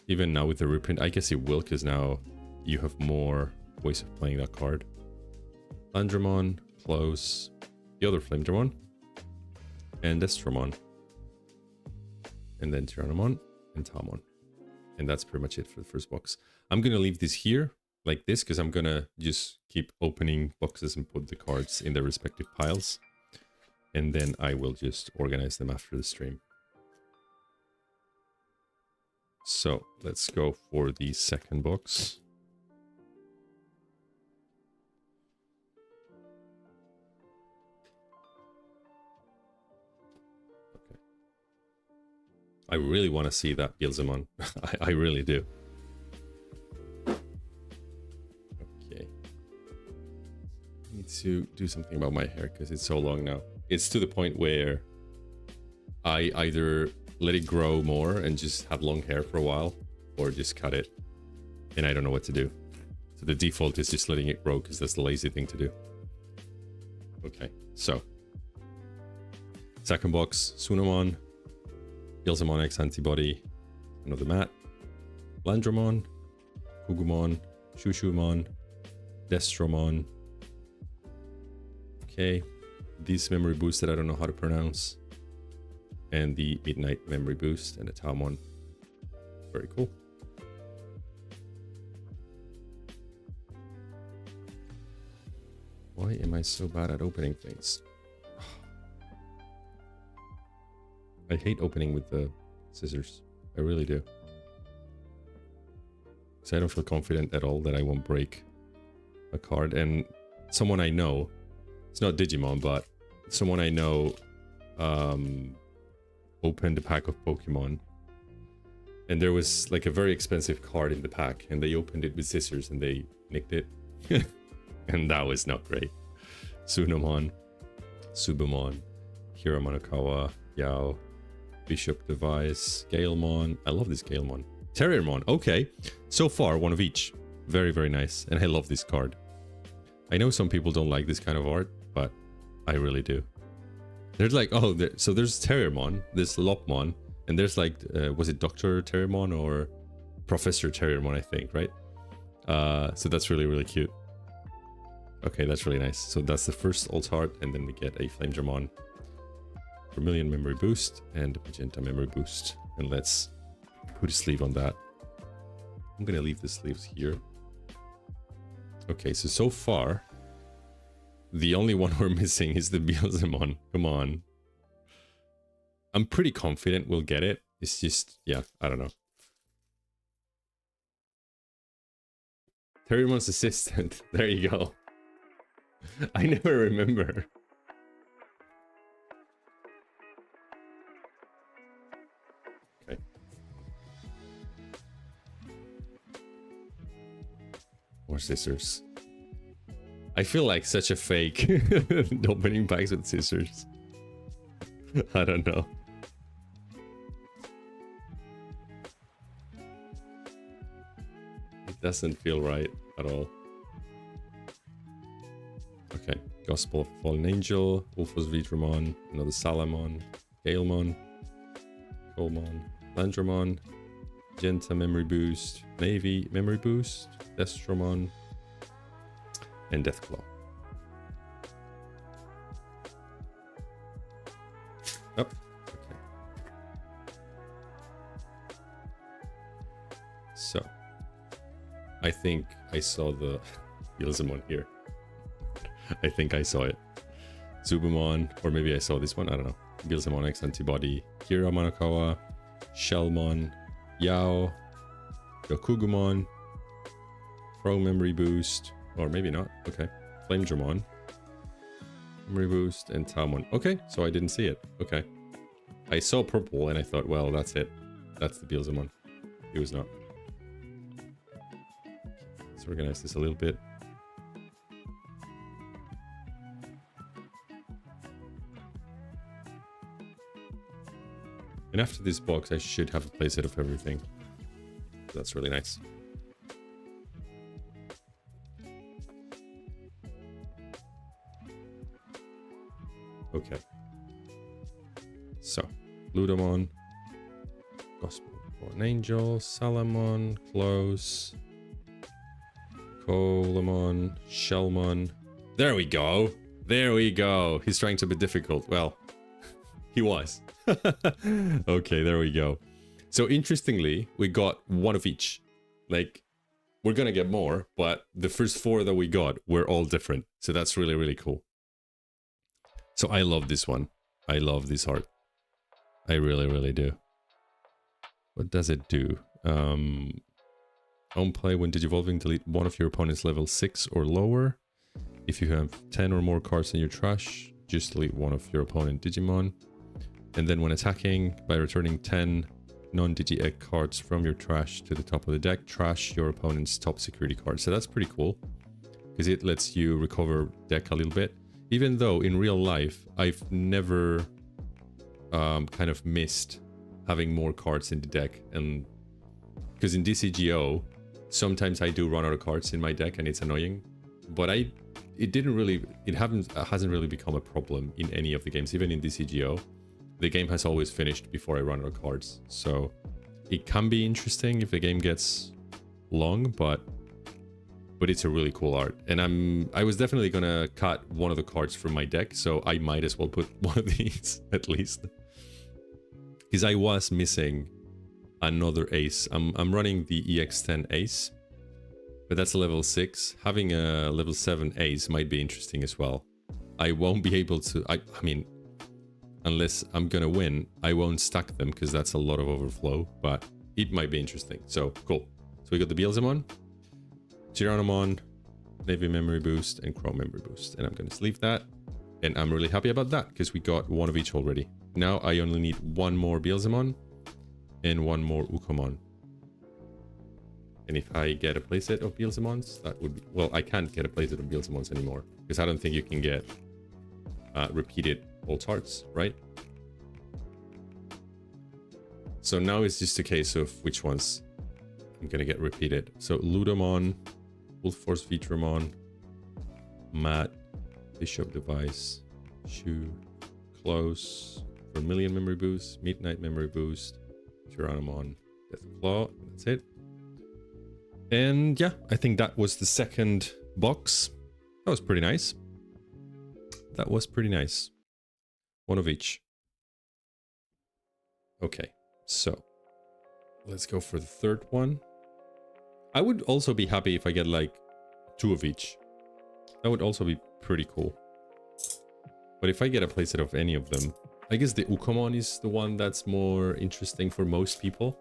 Even now with the reprint, I guess it will, because now you have more ways of playing that card. Landramon, Close, the other Flame Dramon, and Destramon. And then Tyrannomon and Talmon. And that's pretty much it for the first box. I'm going to leave this here like this because I'm going to just keep opening boxes and put the cards in their respective piles. And then I will just organize them after the stream. So let's go for the second box. I really want to see that Beelzemon. I really do. Okay. I need to do something about my hair because it's so long now. It's to the point where I either let it grow more and just have long hair for a while, or just cut it. And I don't know what to do. So the default is just letting it grow because that's the lazy thing to do. Okay, so. Second box, Sunamon. Beelzemon X Antibody, another mat, Landramon, Kugumon, Shushumon, Destromon. Okay, this memory boost that I don't know how to pronounce, and the Midnight memory boost and the Talmon. Very cool. Why am I so bad at opening things? I hate opening with the scissors. I really do. Because I don't feel confident at all that I won't break a card. And someone I know, it's not Digimon, but someone I know opened a pack of Pokemon. And there was like a very expensive card in the pack. And they opened it with scissors and they nicked it. And that was not great. Sunamon, Subamon, Hiramanakawa, Yao, Bishop Device, Galemon. I love this Galemon. Terriermon. Okay. So far, one of each. Very, very nice. And I love this card. I know some people don't like this kind of art, but I really do. There's like, oh, so there's Terriermon, there's Lopmon, and there's like, was it Dr. Terriermon or Professor Terriermon, I think, right? So that's really, really cute. Okay, that's really nice. So that's the first alt art, and then we get a Flame Dramon. Vermilion memory boost and magenta memory boost, and let's put a sleeve on that. I'm gonna leave the sleeves here. Okay, so far the only one we're missing is the Beelzemon. Come on, I'm pretty confident we'll get it. It's just, yeah, I don't know. Terriermon's assistant. There you go. I never remember. More scissors. I feel like such a fake opening packs with scissors. I don't know. It doesn't feel right at all. Okay, Gospel of Fallen Angel, Ulfos Vidramon, another Salamon, Galemon, Colmon, Landramon, Genta Memory Boost, Navy Memory Boost, Destromon, and Deathclaw. Oh, okay. So, I think I saw the Gilzamon here. I think I saw it. Zubamon, or maybe I saw this one, I don't know. Gilzamon X Antibody, Kira Manakawa, Shellmon, Yao, Yokugumon, Pro Memory Boost, or maybe not. Okay. Flamedramon, Memory Boost, and Taomon. Okay, so I didn't see it. Okay. I saw purple and I thought, well, that's it. That's the Gilzamon. It was not. Let's organize this a little bit. And after this box, I should have a playset of everything. That's really nice. Okay. So, Ludamon, Gospel of an Angel, Salamon, Close, Colamon, Shellmon. There we go. There we go. He's trying to be difficult. Well, he was. Okay, there we go. So interestingly, we got one of each. Like, we're gonna get more, but the first 4 that we got were all different. So that's really, really cool. So I love this one. I love this art. I really, really do. What does it do? On play, when digivolving, delete one of your opponent's level 6 or lower. If you have 10 or more cards in your trash, just delete one of your opponent Digimon. And then when attacking, by returning 10 non-Digi-Egg cards from your trash to the top of the deck, trash your opponent's top security card. So that's pretty cool, because it lets you recover deck a little bit. Even though in real life, I've never kind of missed having more cards in the deck. And because in DCGO, sometimes I do run out of cards in my deck and it's annoying. But it hasn't really become a problem in any of the games, even in DCGO. The game has always finished before I run out of cards. So it can be interesting if the game gets long, but it's a really cool art. And I was definitely gonna cut one of the cards from my deck, so I might as well put one of these at least. Because I was missing another ace. I'm running the EX10 ace, but that's a level 6. Having a level 7 ace might be interesting as well. I won't be able to, I mean, unless I'm gonna win, I won't stack them because that's a lot of overflow, but it might be interesting. So cool. So we got the Beelzemon, Tyrannomon, Navy Memory Boost, and Chrome Memory Boost. And I'm gonna sleeve that. And I'm really happy about that because we got one of each already. Now I only need one more Beelzemon and one more Ukomon. And if I get a playset of Beelzemons, that would be... Well, I can't get a playset of Beelzemons anymore because I don't think you can get repeated alt arts, right? So now it's just a case of which ones I'm gonna get repeated. So Ludamon, Wolfforce Vitramon, Matt, Bishop Device, Shu, Close, Vermilion Memory Boost, Midnight Memory Boost, Tyrannomon, Deathclaw. That's it. And yeah, I think that was the second box. That was pretty nice. That was pretty nice. One of each. Okay, so let's go for the third one. I would also be happy if I get like 2 of each. That would also be pretty cool. But if I get a playset of any of them, I guess the Ukomon is the one that's more interesting for most people.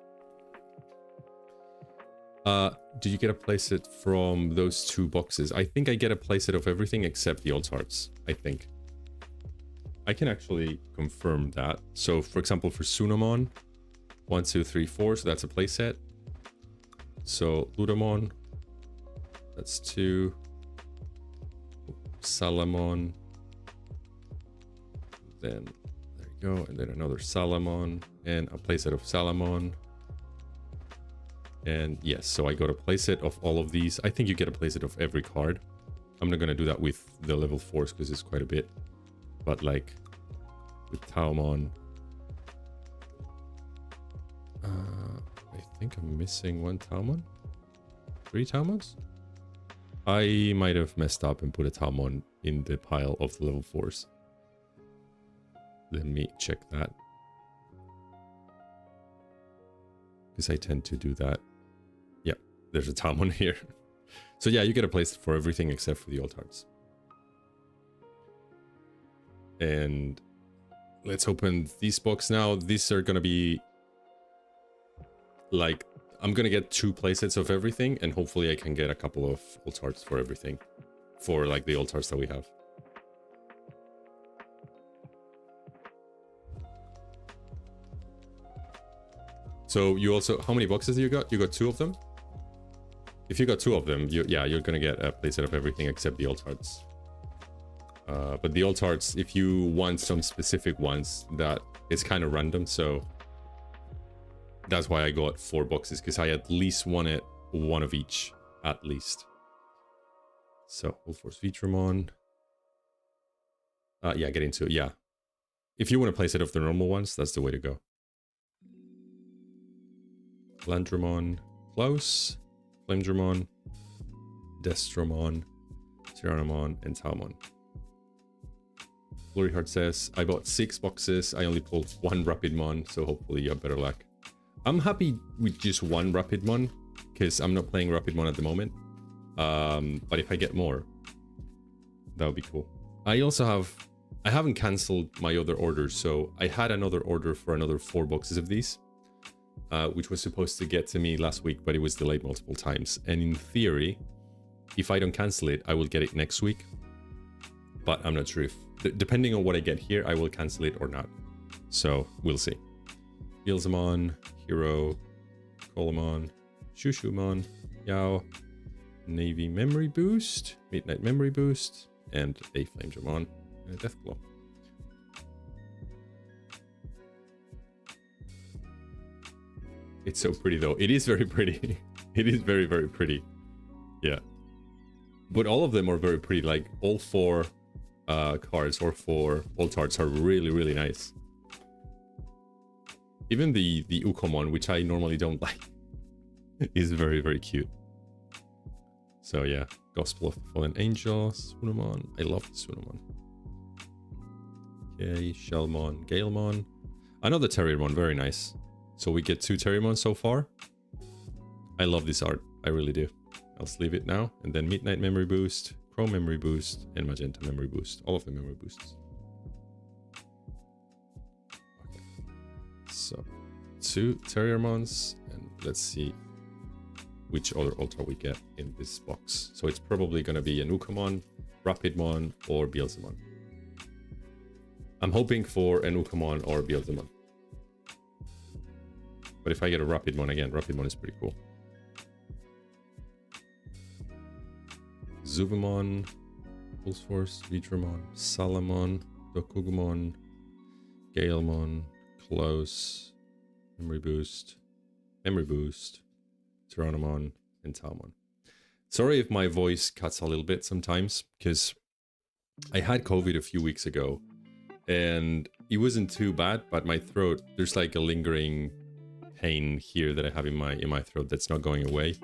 Did you get a playset from those 2 boxes? I think I get a playset of everything except the alt arts, I think. I can actually confirm that. So for example, for Tsunomon, 1, 2, 3, 4, so that's a playset. So Ludamon, That's 2. Salamon. Then there you go, and then another Salamon and a playset of Salamon. And yes, so I got a playset of all of these. I think you get a playset of every card. I'm not gonna do that with the level 4s because it's quite a bit. But like with Taomon, I think I'm missing 1 Taomon, 3 Taomons. I might have messed up and put a Taomon in the pile of the level 4s. Let me check that, because I tend to do that. Yeah, there's a Taomon here. So yeah, you get a place for everything except for the alt arts. And let's open these boxes now. These are gonna be like, I'm gonna get 2 playsets of everything, and hopefully I can get a couple of alt arts for everything, for like the alt arts that we have. So you also, how many boxes you got? You got 2 of them? If you got 2 of them, you're gonna get a playset of everything except the alt arts. But the alt arts, if you want some specific ones, that it's kind of random, so that's why I got 4 boxes, because I at least wanted 1 of each, at least. So, Full Force Vitramon. Yeah, get into it, yeah. If you want to playset of the normal ones, that's the way to go. Landramon, Klaus, Flamedramon, Destramon, Tyrannomon, and Taomon. Gloryheart says, I bought 6 boxes, I only pulled 1 Rapidmon, so hopefully you have better luck. I'm happy with just 1 Rapidmon, because I'm not playing Rapidmon at the moment. But if I get more, that would be cool. I also have, I haven't cancelled my other orders, so I had another order for another 4 boxes of these. Which was supposed to get to me last week, but it was delayed multiple times. And in theory, if I don't cancel it, I will get it next week. But I'm not sure if, depending on what I get here, I will cancel it or not. So we'll see. Beelzemon, Hero, Colamon, Shushumon, Yao, Navy Memory Boost, Midnight Memory Boost, and a Flamedramon and a Deathclaw. It's so pretty though. It is very pretty. It is very, very pretty. Yeah. But all of them are very pretty. Like all 4 cards or 4 alt arts are really, really nice. Even the Ukomon, which I normally don't like, is very, very cute. So yeah, Gospel of the Fallen Angel, Sunamon. I love the Sunamon. Okay, Shellmon, Galemon. Another Terriermon, very nice. So we get 2 Terriermon so far. I love this art, I really do. I'll leave it now. And then Midnight Memory Boost, Chrome Memory Boost, and Magenta Memory Boost. All of the memory boosts. Okay. So 2 Terriermons, and let's see which other altar we get in this box. So it's probably going to be an Ukomon, Rapidmon, or Beelzemon. I'm hoping for an Ukomon or Beelzemon. But if I get a Rapidmon again, Rapidmon is pretty cool. Zubamon, Pulse Force, Vitramon, Salamon, Dokugumon, Galemon, Klaus, Memory Boost, Tyrannomon, and Taomon. Sorry if my voice cuts a little bit sometimes, because I had COVID a few weeks ago, and it wasn't too bad, but my throat, there's like a lingering pain here that I have in my throat that's not going away.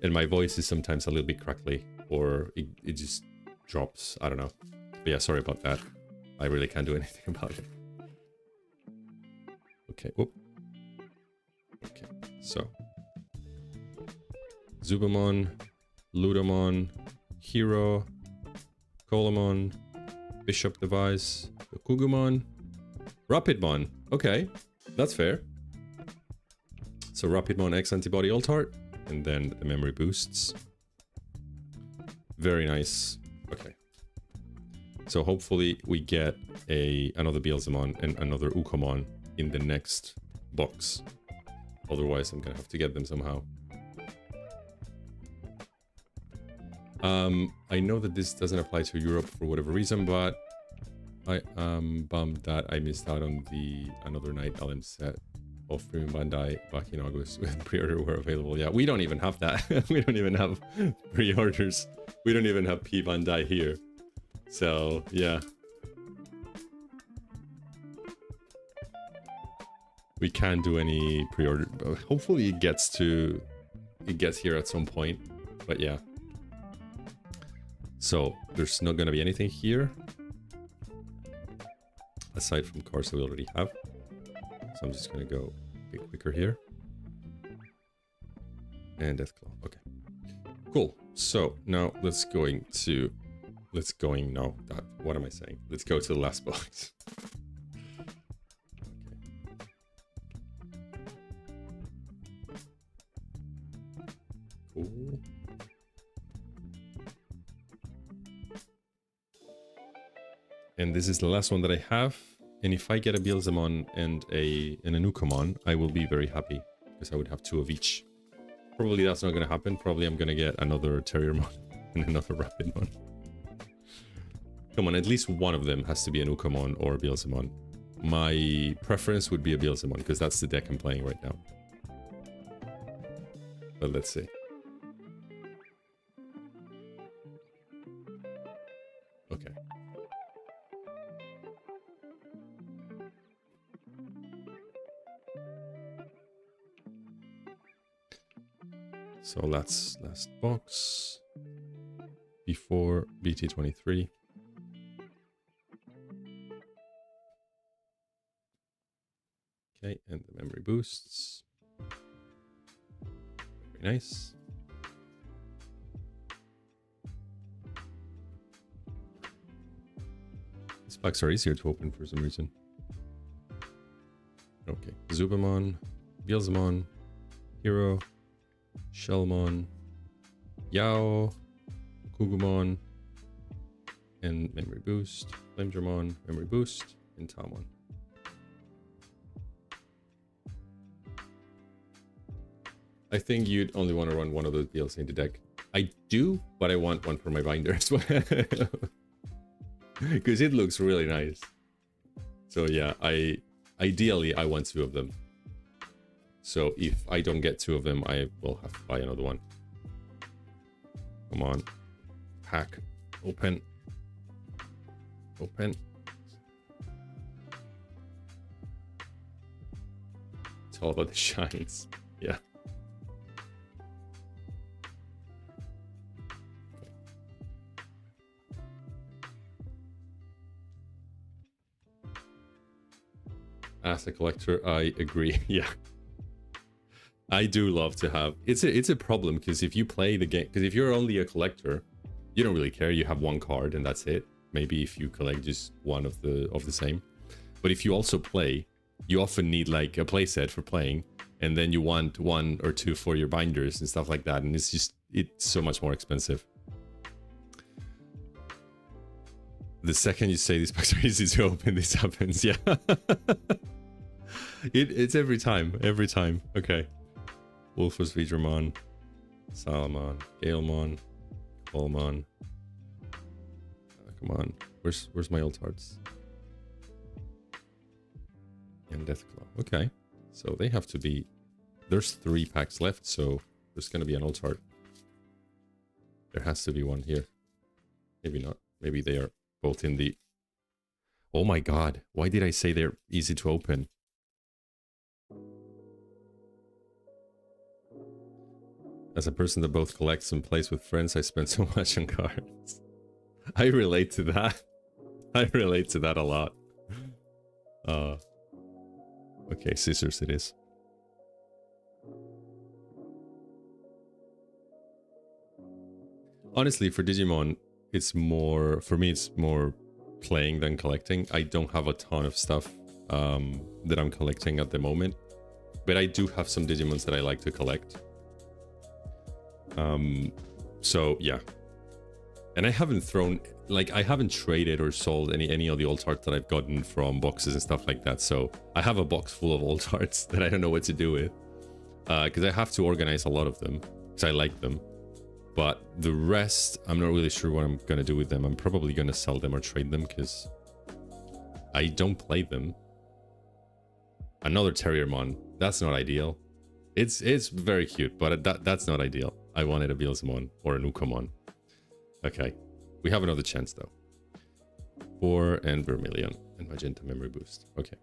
And my voice is sometimes a little bit crackly, or it just drops. I don't know. But yeah, sorry about that. I really can't do anything about it. Okay, whoop. Okay, so Zubamon, Ludamon, Hero, Colamon, Bishop Device, Kugumon, Rapidmon. Okay, that's fair. So Rapidmon X Antibody Alt Art, and then the memory boosts. Very nice. Okay. So hopefully we get another Beelzemon and another Ukomon in the next box. Otherwise I'm gonna have to get them somehow. I know that this doesn't apply to Europe for whatever reason, but I am bummed that I missed out on the Another Night LM set of Premium Bandai back in August when pre-order were available. Yeah, we don't even have that. We don't even have pre-orders. We don't even have P Bandai here. So, yeah. We can't do any pre-order. Hopefully it gets here at some point. But yeah. So there's not gonna be anything here aside from cards that we already have. So I'm just gonna go a bit quicker here. And Deathclaw. Okay. Cool. So now let's go to the last box. Cool. And this is the last one that I have. And if I get a Beelzemon and an Anukamon, I will be very happy because I would have 2 of each. Probably that's not going to happen. Probably I'm going to get another Terriermon and another Rapidmon. Come on, at least one of them has to be an Anukamon or a Beelzemon. My preference would be a Beelzemon because that's the deck I'm playing right now. But let's see. Okay. So that's last box before BT-23. Okay, and the memory boosts. Very nice. These packs are easier to open for some reason. Okay, Zubamon, Beelzemon, Hero, Shellmon, Yao, Kugumon, and Memory Boost, Flamedramon, Memory Boost, and Tamon. I think you'd only want to run one of those DLC in the deck. I do, but I want one for my binder as well. Because it looks really nice. So yeah, ideally I want 2 of them. So if I don't get 2 of them, I will have to buy another one. Come on. Pack. Open. Open. It's all about the shines. Yeah. As a collector, I agree. Yeah. I do love to have... It's a problem, because if you play the game... Because if you're only a collector, you don't really care. You have 1 card and that's it. Maybe if you collect just one of the same. But if you also play, you often need like a playset for playing. And then you want 1 or 2 for your binders and stuff like that. And it's so much more expensive. The second you say these packs are easy to open, this happens. Yeah. It's every time. Okay. Wolfos, Vidramon, Salamon, Galemon, Volmon. Come on. Where's my old hearts? And Deathclaw. Okay. So they have to be... There's 3 packs left, so there's going to be an old heart. There has to be one here. Maybe not. Maybe they are both in the... Oh my god. Why did I say they're easy to open? As a person that both collects and plays with friends, I spend so much on cards. I relate to that. I relate to that a lot. Okay, scissors it is. Honestly, for Digimon, it's more... For me, it's more playing than collecting. I don't have a ton of stuff that I'm collecting at the moment. But I do have some Digimons that I like to collect. So yeah, and I haven't thrown, like, I haven't traded or sold any of the old art that I've gotten from boxes and stuff like that. So I have a box full of old arts that I don't know what to do with, because I have to organize a lot of them because I like them. But the rest, I'm not really sure what I'm going to do with them. I'm probably going to sell them or trade them because I don't play them. Another Terriermon. That's not ideal. It's very cute, but that's not ideal. I wanted a Beelzemon or a Nukamon. Okay. We have another chance though. 4 and Vermilion and Magenta Memory Boost. Okay.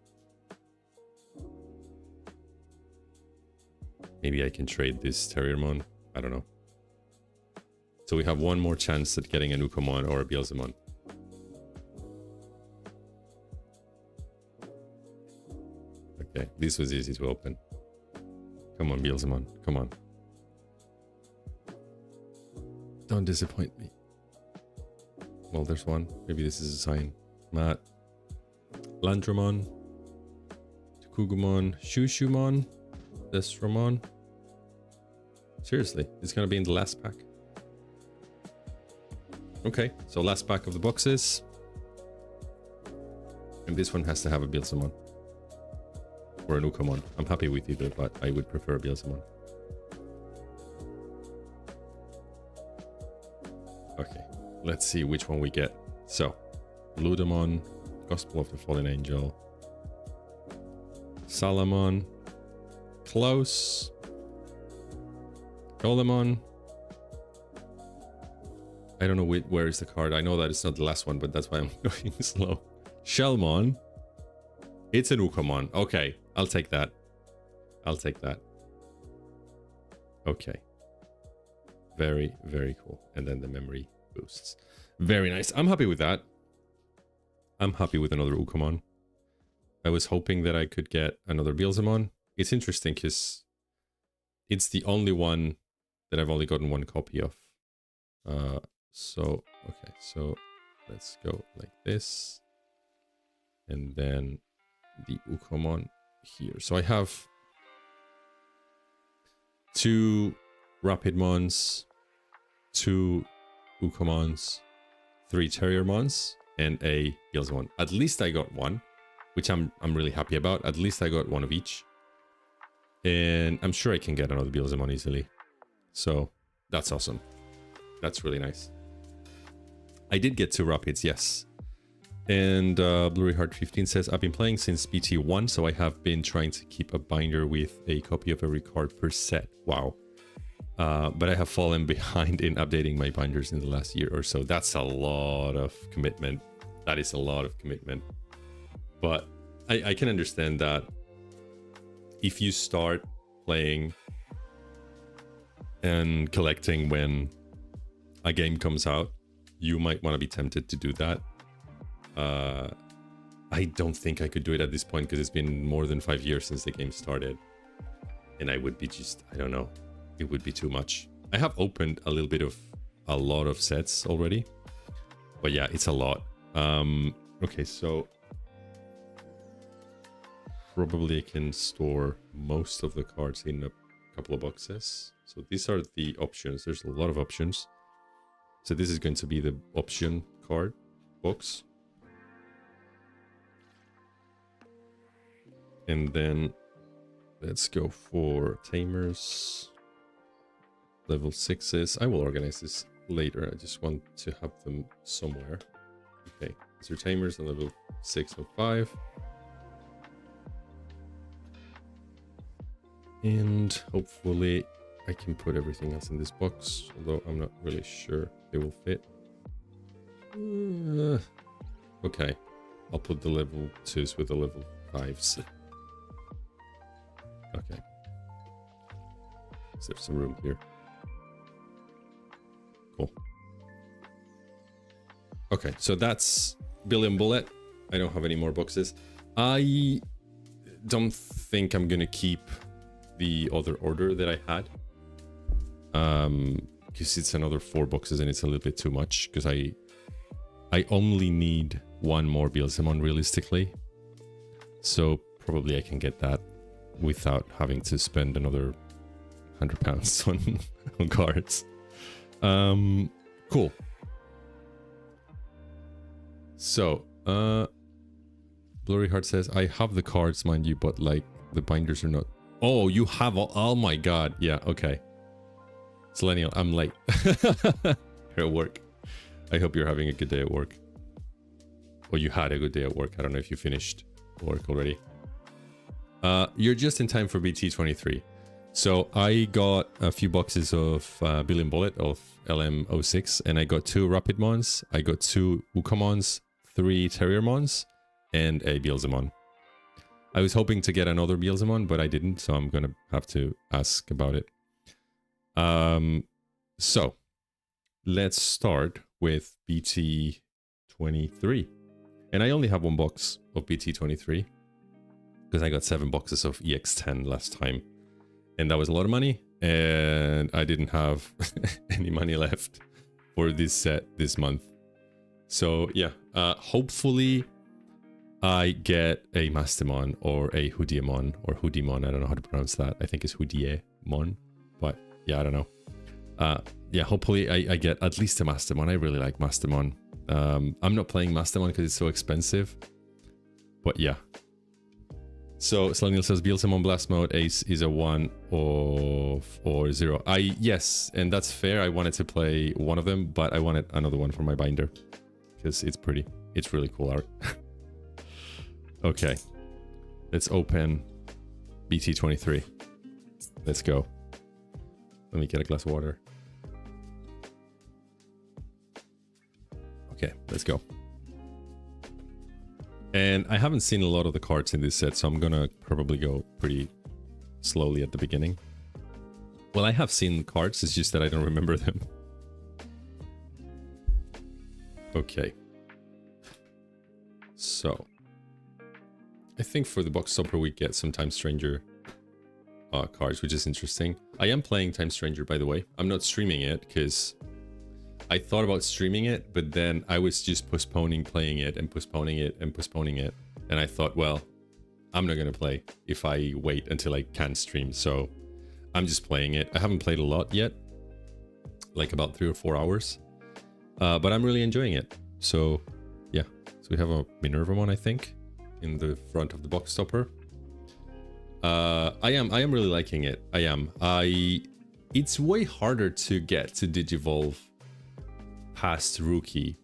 Maybe I can trade this Terriermon. I don't know. So we have one more chance at getting a Nukamon or a Beelzemon. Okay, this was easy to open. Come on, Beelzemon. Come on. Don't disappoint me. Well, there's one. Maybe this is a sign. Matt. Landramon. Takugumon. Shushumon. Destramon. Seriously, it's gonna be in the last pack. Okay, so last pack of the boxes. And this one has to have a Beelzemon. Or a Nukamon. I'm happy with either, but I would prefer a Beelzemon. Okay, let's see which one we get. So, Ludamon, Gospel of the Fallen Angel, Salamon, Close, Golemon. I don't know where is the card. I know that it's not the last one, but that's why I'm going slow. Shellmon. It's an Ukamon. Okay, I'll take that. I'll take that. Okay. Very, very cool. And then the memory boosts. Very nice. I'm happy with that. I'm happy with another Ukamon. I was hoping that I could get another Beelzemon. It's interesting because it's the only one that I've only gotten one copy of. So, okay, so let's go like this. And then the Ukamon here. So I have 2 Rapidmons, 2 Ukamons, 3 Terriermons, and a Beelzemon. At least I got one, which I'm really happy about. At least I got one of each. And I'm sure I can get another Beelzemon easily. So that's awesome. That's really nice. I did get 2 Rapids, yes. And Blurry Heart 15 says, I've been playing since BT-1, so I have been trying to keep a binder with a copy of every card per set. Wow. But I have fallen behind in updating my binders in the last year or so. That's a lot of commitment. That is a lot of commitment. But I can understand that if you start playing and collecting when a game comes out, you might want to be tempted to do that. I don't think I could do it at this point because it's been more than 5 years since the game started. And I would be just, I don't know, it would be too much. I have opened a lot of sets already. But yeah, it's a lot. Okay, so probably I can store most of the cards in a couple of boxes. So these are the options. There's a lot of options. So this is going to be the option card box. And then let's go for Tamers. Level 6s. I will organize this later. I just want to have them somewhere. Okay, these are Tamers on level 6 or 5. And hopefully I can put everything else in this box, although I'm not really sure they will fit. Okay, I'll put the level 2s with the level 5s. Okay. Is there some room here? Cool. Okay, so that's Billion Bullet. I don't have any more boxes. I don't think I'm gonna keep the other order that I had. Because it's another 4 boxes and it's a little bit too much. Because I only need one more Beelzemon realistically. So probably I can get that without having to spend another £100 on cards. Cool. So, Blurry Heart says, I have the cards, mind you, but like the binders are not. Oh, you have all. Oh my god. Yeah, okay. Selenial, I'm late. You're at work. I hope you're having a good day at work. Or you had a good day at work. I don't know if you finished work already. You're just in time for BT-23. So I got a few boxes of Billion Bullet of LM06, and I got 2 Rapidmons, I got 2 Ukamons, 3 Terriermons, and a Beelzemon. I was hoping to get another Beelzemon, but I didn't, so I'm gonna have to ask about it. So let's start with BT-23. And I only have 1 box of BT-23 because I got 7 boxes of EX10 last time. And that was a lot of money, and I didn't have any money left for this set this month. So yeah, hopefully I get a Mastemon or a Hoodiemon or Hoodiemon. I don't know how to pronounce that. I think it's Hoodiemon, but yeah, I don't know. Yeah, hopefully I get at least a Mastemon. I really like Mastemon. I'm not playing Mastemon because it's so expensive, but yeah. So Selenial says Beelzemon Blast Mode Ace is a 1 or 0. Yes, and that's fair. I wanted to play one of them, but I wanted another one for my binder because it's pretty. It's really cool art. Okay, let's open BT-23. Let's go. Let me get a glass of water. Okay, let's go. And I haven't seen a lot of the cards in this set, so I'm gonna probably go pretty slowly at the beginning. Well, I have seen cards, it's just that I don't remember them. Okay. So I think for the box topper we get some Time Stranger cards, which is interesting. I am playing Time Stranger, by the way. I'm not streaming it because I thought about streaming it, but then I was just postponing playing it and postponing it and postponing it. And I thought, well, I'm not going to play if I wait until I can stream. So I'm just playing it. I haven't played a lot yet, like about 3 or 4 hours, but I'm really enjoying it. So yeah, so we have a Minervamon, I think, in the front of the box stopper. I am really liking it. It's way harder to get to Digivolve past Rookie.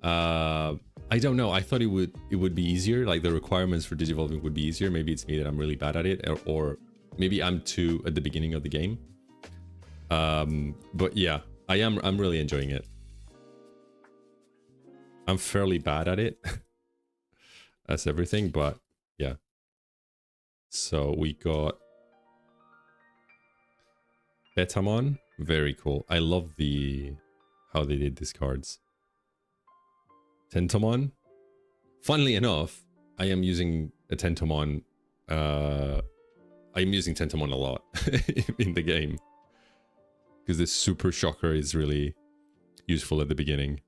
I don't know. I thought it would be easier. Like the requirements for Digivolving would be easier. Maybe it's me that I'm really bad at it, or maybe I'm too at the beginning of the game. But yeah, I'm really enjoying it. I'm fairly bad at it. That's everything, but yeah. So we got Betamon, very cool. I love how they did these cards. Tentomon. Funnily enough, I am using a Tentomon. I'm using Tentomon a lot in the game because the Super Shocker is really useful at the beginning.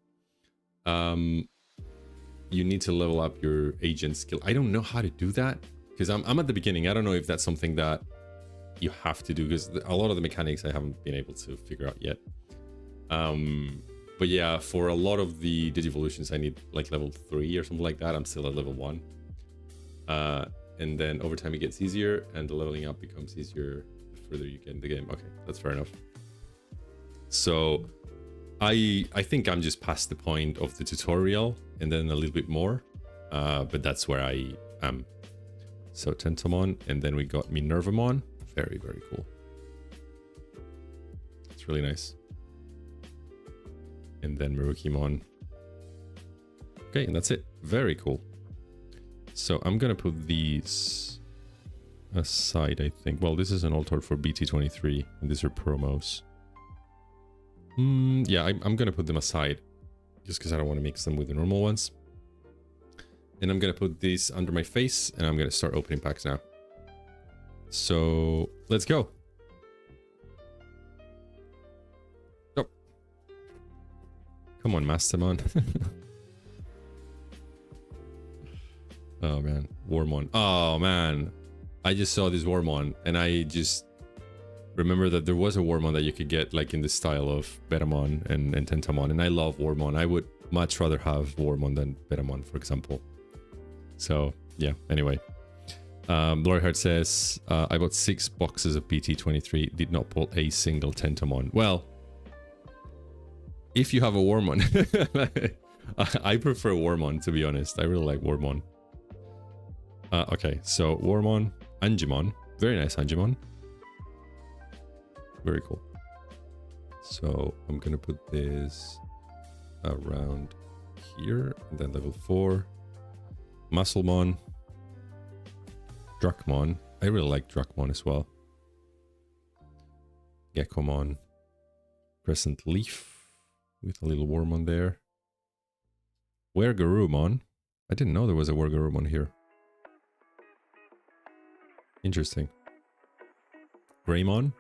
You need to level up your agent skill. I don't know how to do that because I'm at the beginning. I don't know if that's something that you have to do because a lot of the mechanics I haven't been able to figure out yet. But yeah, for a lot of the Digivolutions, I need like level 3 or something like that. I'm still at level 1. And then over time it gets easier and the leveling up becomes easier the further you get in the game. Okay, that's fair enough. So I think I'm just past the point of the tutorial and then a little bit more. But that's where I am. So Tentomon, and then we got Minervamon. Very, very cool. It's really nice. And then Marukimon. Okay, and that's it. Very cool. So I'm gonna put these aside, I think. Well, this is an alt art for BT-23, and these are promos. Yeah, I'm gonna put them aside, just because I don't want to mix them with the normal ones. And I'm gonna put these under my face, and I'm gonna start opening packs now. So let's go. Oh. Come on, Mastemon. Oh man, Wormon. Oh man, I just saw this Wormon, and I just remember that there was a Wormon that you could get like in the style of Betamon and Tentomon, and I love Wormon. I would much rather have Wormon than Betamon, for example. So yeah, anyway. Blurheart says, I bought 6 boxes of BT-23, did not pull a single Tentomon. Well, if you have a Wormmon, I prefer Wormmon, to be honest. I really like Wormmon. Okay, so Wormmon, Angemon. Very nice Angemon. Very cool. So I'm gonna put this around here, and then level 4. Musclemon. Druckmon. I really like Druckmon as well. Geckomon. Crescent Leaf with a little Wormmon there. Wergarurumon. I didn't know there was a Wergarurumon here. Interesting. Greymon.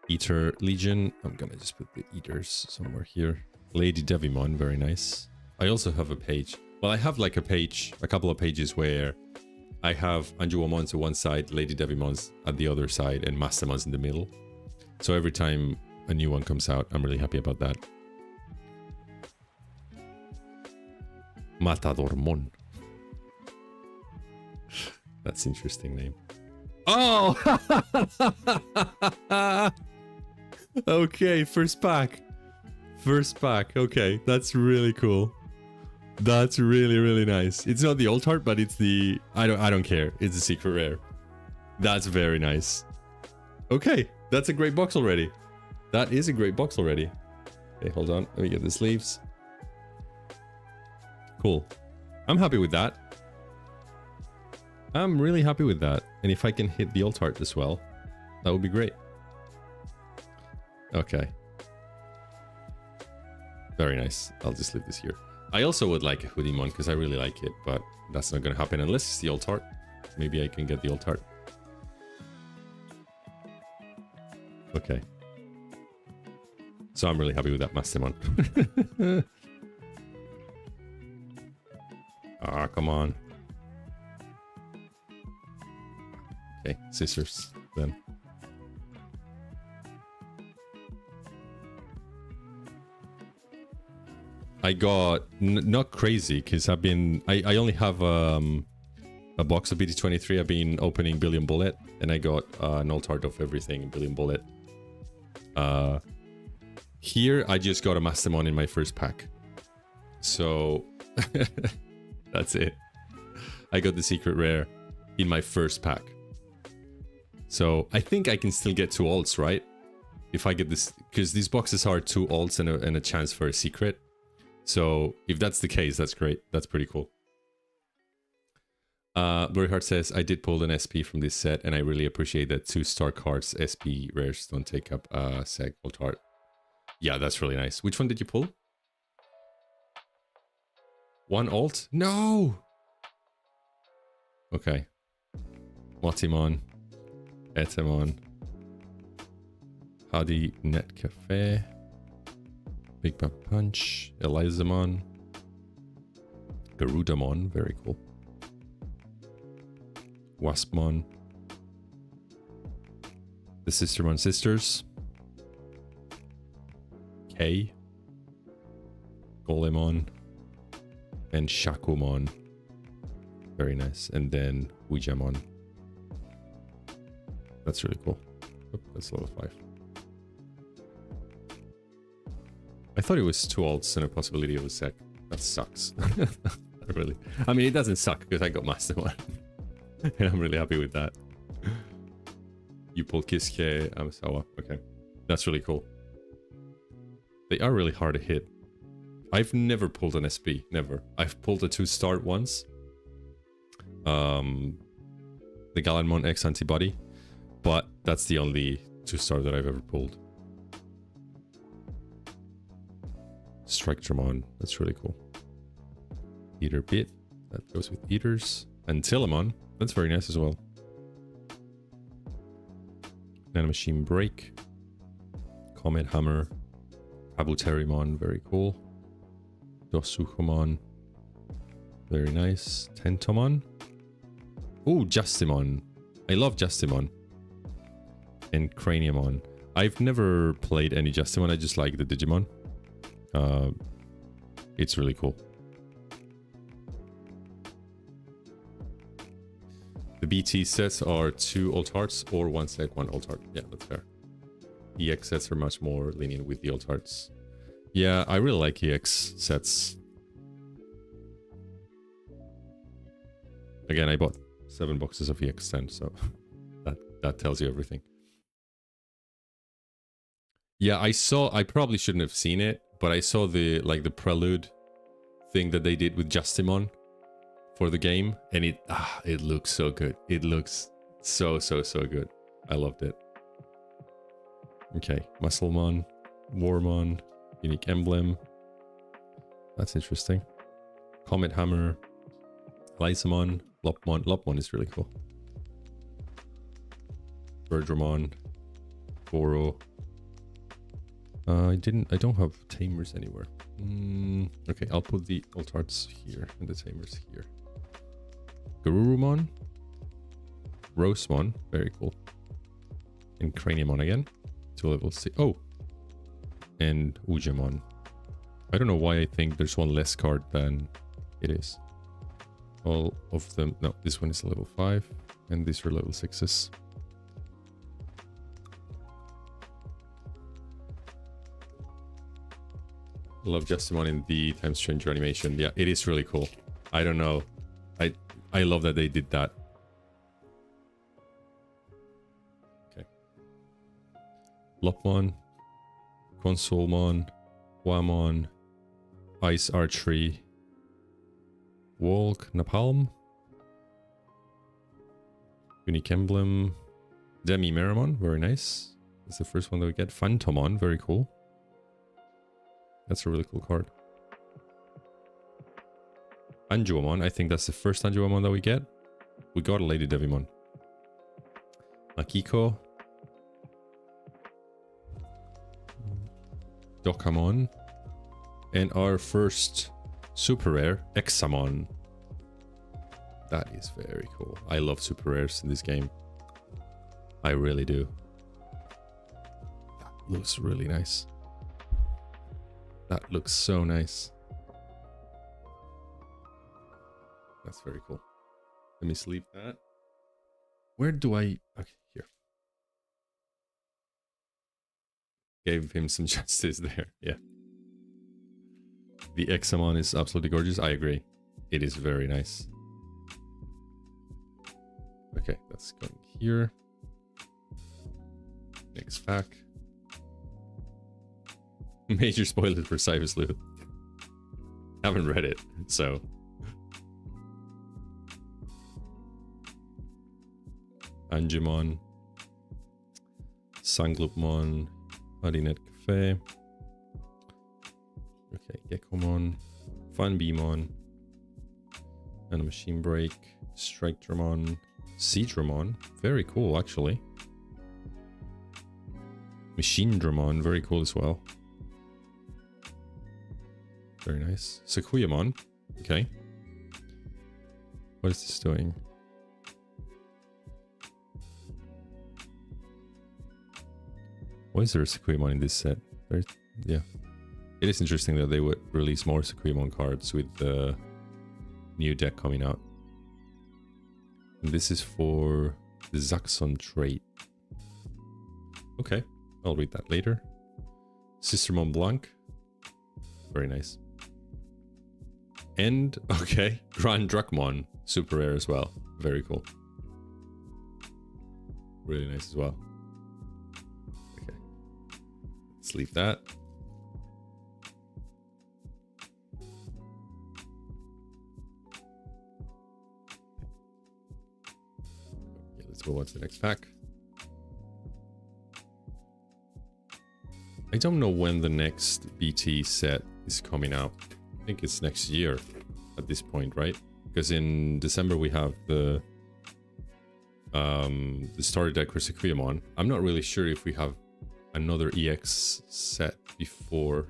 Eater Legion. I'm gonna just put the Eaters somewhere here. Lady Devimon. Very nice. I also have a page. Well, I have like a page, a couple of pages where I have Anjuwamons to one side, Lady Devimons at the other side, and Mastermons in the middle. So every time a new one comes out, I'm really happy about that. Matadormon. That's an interesting name. Oh! Okay, first pack. First pack. Okay, that's really cool. That's really, really nice. It's not the old heart, but it's the... I don't care. It's a secret rare. That's very nice. Okay, that's a great box already. That is a great box already. Okay, hold on. Let me get the sleeves. Cool. I'm happy with that. I'm really happy with that. And if I can hit the alt art as well, that would be great. Okay. Very nice. I'll just leave this here. I also would like a Hoodiemon because I really like it, but that's not going to happen unless it's the alt art. Maybe I can get the alt art. Okay. So I'm really happy with that Mastemon. Ah, come on. Okay, scissors then. I got not crazy because I've been I only have a box of BT-23. I've been opening Billion Bullet and I got an alt art of everything in Billion Bullet. Here I just got a Mastemon in my first pack, so that's it. I got the secret rare in my first pack, so I think I can still get 2 alts, right? If I get this, because these boxes are 2 alts and a chance for a secret. So if that's the case, that's great. That's pretty cool. Blurryheart says, I did pull an SP from this set, and I really appreciate that 2-star cards, SP rares, don't take up seg alt art. Yeah, that's really nice. Which one did you pull? 1 alt? No! Okay. Motimon. Etemon. Hadi Net Cafe. Big Bad Punch, Elizamon, Garudamon, very cool. Waspmon, the Sistermon Sisters, K, Golemon, and Shakumon. Very nice. And then Ouijamon. That's really cool. Oh, that's level 5. I thought it was 2 alts and a possibility of a sec. That sucks. Really. I mean, it doesn't suck because I got Mastermon. And I'm really happy with that. You pulled Kiske, Amasawa. Okay. That's really cool. They are really hard to hit. I've never pulled an SP. Never. I've pulled a 2-star once. The Galanmon X Antibody. But that's the only 2-star that I've ever pulled. Strike-Dramon, that's really cool. Eater Bit, that goes with Eaters. And Tillamon, that's very nice as well. Nanomachine Break. Comet Hammer. Kabuterimon, very cool. Dosuchomon, very nice. Tentomon. Ooh, Justimon. I love Justimon. And Craniumon. I've never played any Justimon, I just like the Digimon. It's really cool. The BT sets are 2 alt hearts or 1 set, 1 alt heart. Yeah, that's fair. EX sets are much more lenient with the alt hearts. Yeah, I really like EX sets. Again, I bought 7 boxes of EX10, so that tells you everything. Yeah, I probably shouldn't have seen it, but I saw the prelude thing that they did with Justimon for the game, and it looks so good. It looks so good. I loved it. Okay, Musclemon, Warmon, unique emblem. That's interesting. Comet Hammer, Lysamon, Lopmon. Lopmon is really cool. Bergramon, Goro. I don't have tamers anywhere. Okay, I'll put the alt arts here and the tamers here. Garurumon, Rosemon, very cool. And Craniumon again, to level 6. Oh, and Ujamon. I don't know why I think there's one less card than it is. All of them, no, this one is level 5, and these are level 6s. Love Justimon in the time stranger animation. Yeah, it is really cool. I don't know. I love that they did that. Okay. Lopmon, Consolemon, Wamon, Ice Archery, Walk, Napalm, Unique Emblem, Demi Meramon, very nice. That's the first one that we get. Phantomon, very cool. That's a really cool card. Anjuamon, I think that's the first Anjuamon that we get. We got a Lady Devimon. Makiko. Dokamon. And our first super rare, Examon. That is very cool. I love super rares in this game. I really do. That looks really nice. That looks so nice. That's very cool. Let me sleeve that. Where do I... Okay, here. Gave him some justice there. Yeah. The Examon is absolutely gorgeous. I agree. It is very nice. Okay, that's going here. Next pack. Major spoilers for Cyber Sleuth. Haven't read it, so. Angemon. Sangloopmon. Hadinet Cafe. Okay, Gekomon. Funbeamon. And a Machine Break. Strike Dramon. Seedramon. Very cool, actually. Machine Dramon. Very cool as well. Very nice. Sakuyamon. Okay. What is this doing? Why is there a Sakuyamon in this set? Yeah. It is interesting that they would release more Sakuyamon cards with the new deck coming out. And this is for the Zaxxon trait. Okay. I'll read that later. Sistermon Blanc. Very nice. And, okay, Grand Drakmon, super rare as well. Very cool. Really nice as well. Okay. Let's leave that. Okay, let's move on to the next pack. I don't know when the next BT set is coming out. I think it's next year at this point, right? Because in December we have the starter deck for Sakuyamon. I'm not really sure if we have another EX set before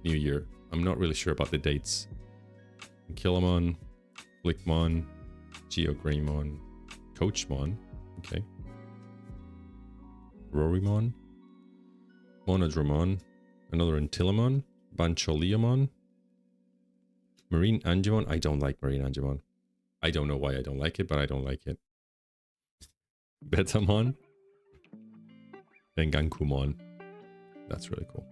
New Year. I'm not really sure about the dates. Killamon, Flickmon, Geogreymon, Coachmon, okay. Rorymon, Monodramon, another Antilamon, Bancholiamon, Marine Angemon. I don't like Marine Angemon. I don't know why I don't like it, but I don't like it. Betamon, and Gankumon. That's really cool.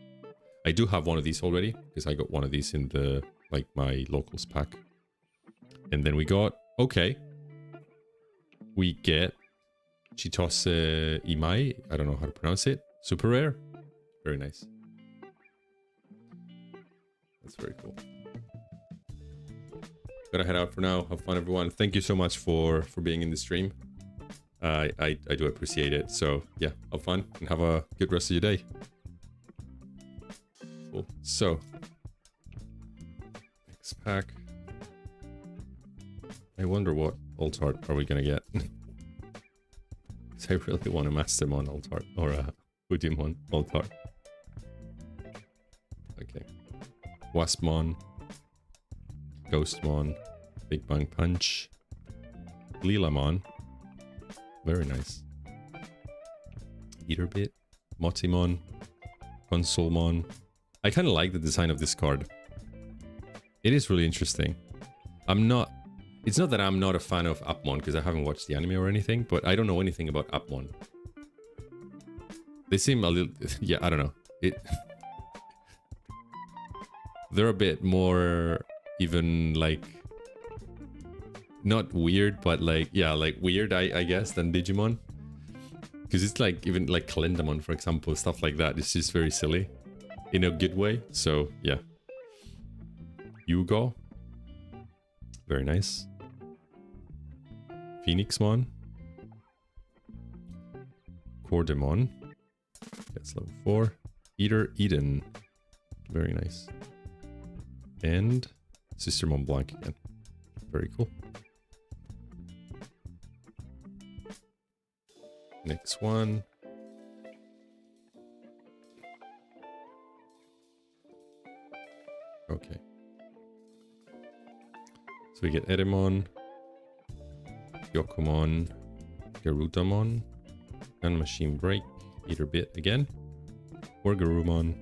I do have one of these already because I got one of these in the like my locals pack. And then we got we get Chitose Imai. I don't know how to pronounce it. Super rare. Very nice. That's very cool. Gotta head out for now. Have fun, everyone. Thank you so much for being in the stream. I do appreciate it. So yeah, have fun and have a good rest of your day. Cool. So next pack. I wonder what alt art are we gonna get. I really want a Mastermon alt art or a Digimon alt art. Okay. Waspmon, Ghostmon, Big Bang Punch, Lilamon. Very nice. Eaterbit, Motimon, Consolemon. I kind of like the design of this card. It is really interesting. It's not that I'm not a fan of Appmon because I haven't watched the anime or anything, but I don't know anything about Appmon. They seem a little, yeah, I don't know. They're a bit more even like, not weird, but like, yeah, like weird, I guess, than Digimon. Because it's like, even like Calendamon, for example, stuff like that. It's just very silly in a good way. So, yeah. Yugo. Very nice. Phoenixmon. Cordemon. That's level 4. Eater Eden. Very nice. And Sister Mont Blanc again. Very cool. Next one. Okay. So we get Edemon, Yokomon, Garutamon, and Machine Break, Eaterbit again, Wargarumon,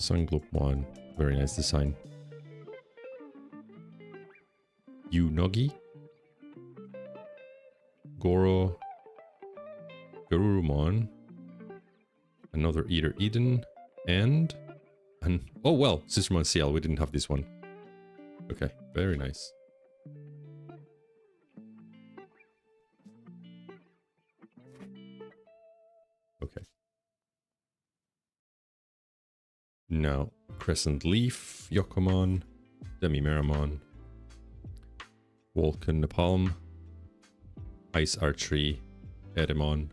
Sunglopmon, very nice design, Unogi, Goro, Garurumon, another Eater Eden, and oh well, Sistermon CL, we didn't have this one. Okay, very nice. Okay. Now, Crescent Leaf, Yokomon, Demimeramon, Vulcan Napalm, Ice Archery, Edemon,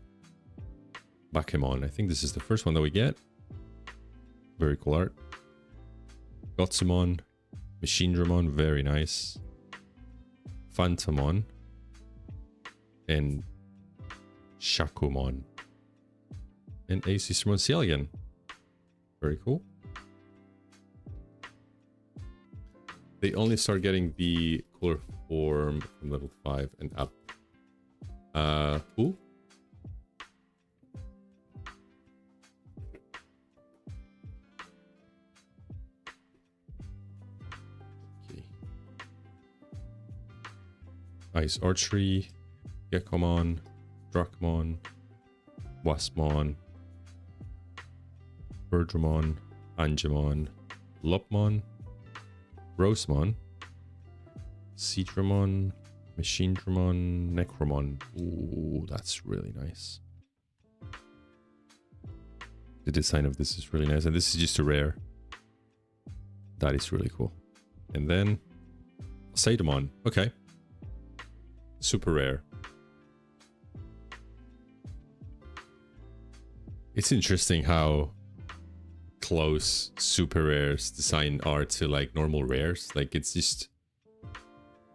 Bakemon. I think this is the first one that we get. Very cool art. Gotsumon, Machinedramon, very nice. Phantomon, and Shakumon. And a Sistermon CL again. Very cool. They only start getting the cooler form from level 5 and up. Who? Okay. Ice Archery, Gekomon, Drachmon, Waspmon, Birdramon, Angemon, Lopmon, Rosemon, Seadramon, Machinedramon, Necromon. Ooh, that's really nice. The design of this is really nice, and this is just a rare. That is really cool. And then Saidamon. Okay. Super rare. It's interesting how close super rares design are to like normal rares. Like it's just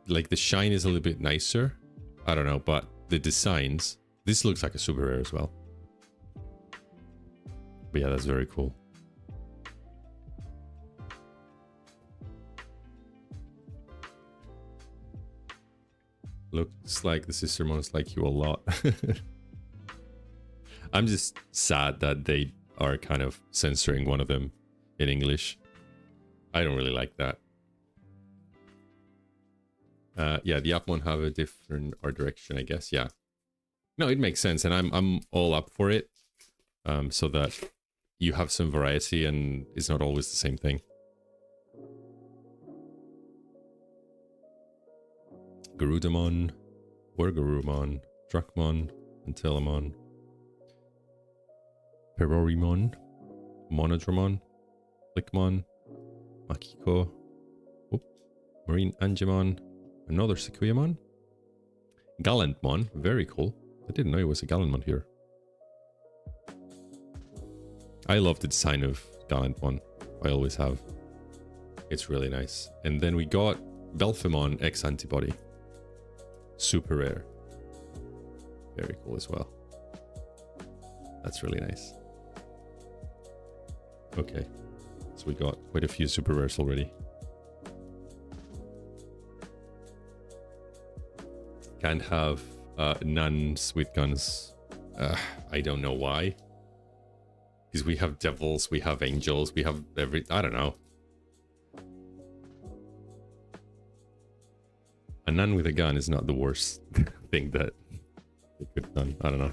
like the shine is a little bit nicer. I don't know, but the designs, this looks like a super rare as well. But yeah, that's very cool. Looks like the Sistermons like you a lot. I'm just sad that they are kind of censoring one of them in English. I don't really like that. Yeah, the Appmon have a different art direction, I guess. Yeah. No, it makes sense, and I'm all up for it. So that you have some variety and it's not always the same thing. Garudamon, Wargarurumon, Drakmon, Antelamon, Perorimon, Monodramon, Flickmon, Makiko, Marine Angemon, another Sekuyamon, Gallantmon, very cool. I didn't know it was a Gallantmon here. I love the design of Gallantmon. I always have. It's really nice. And then we got Belphemon X Antibody. Super rare. Very cool as well. That's really nice. Okay. So we got quite a few super rares already. Can't have nuns with guns. I don't know why. Because we have devils, we have angels, we have I don't know. A nun with a gun is not the worst thing that they could have done. I don't know.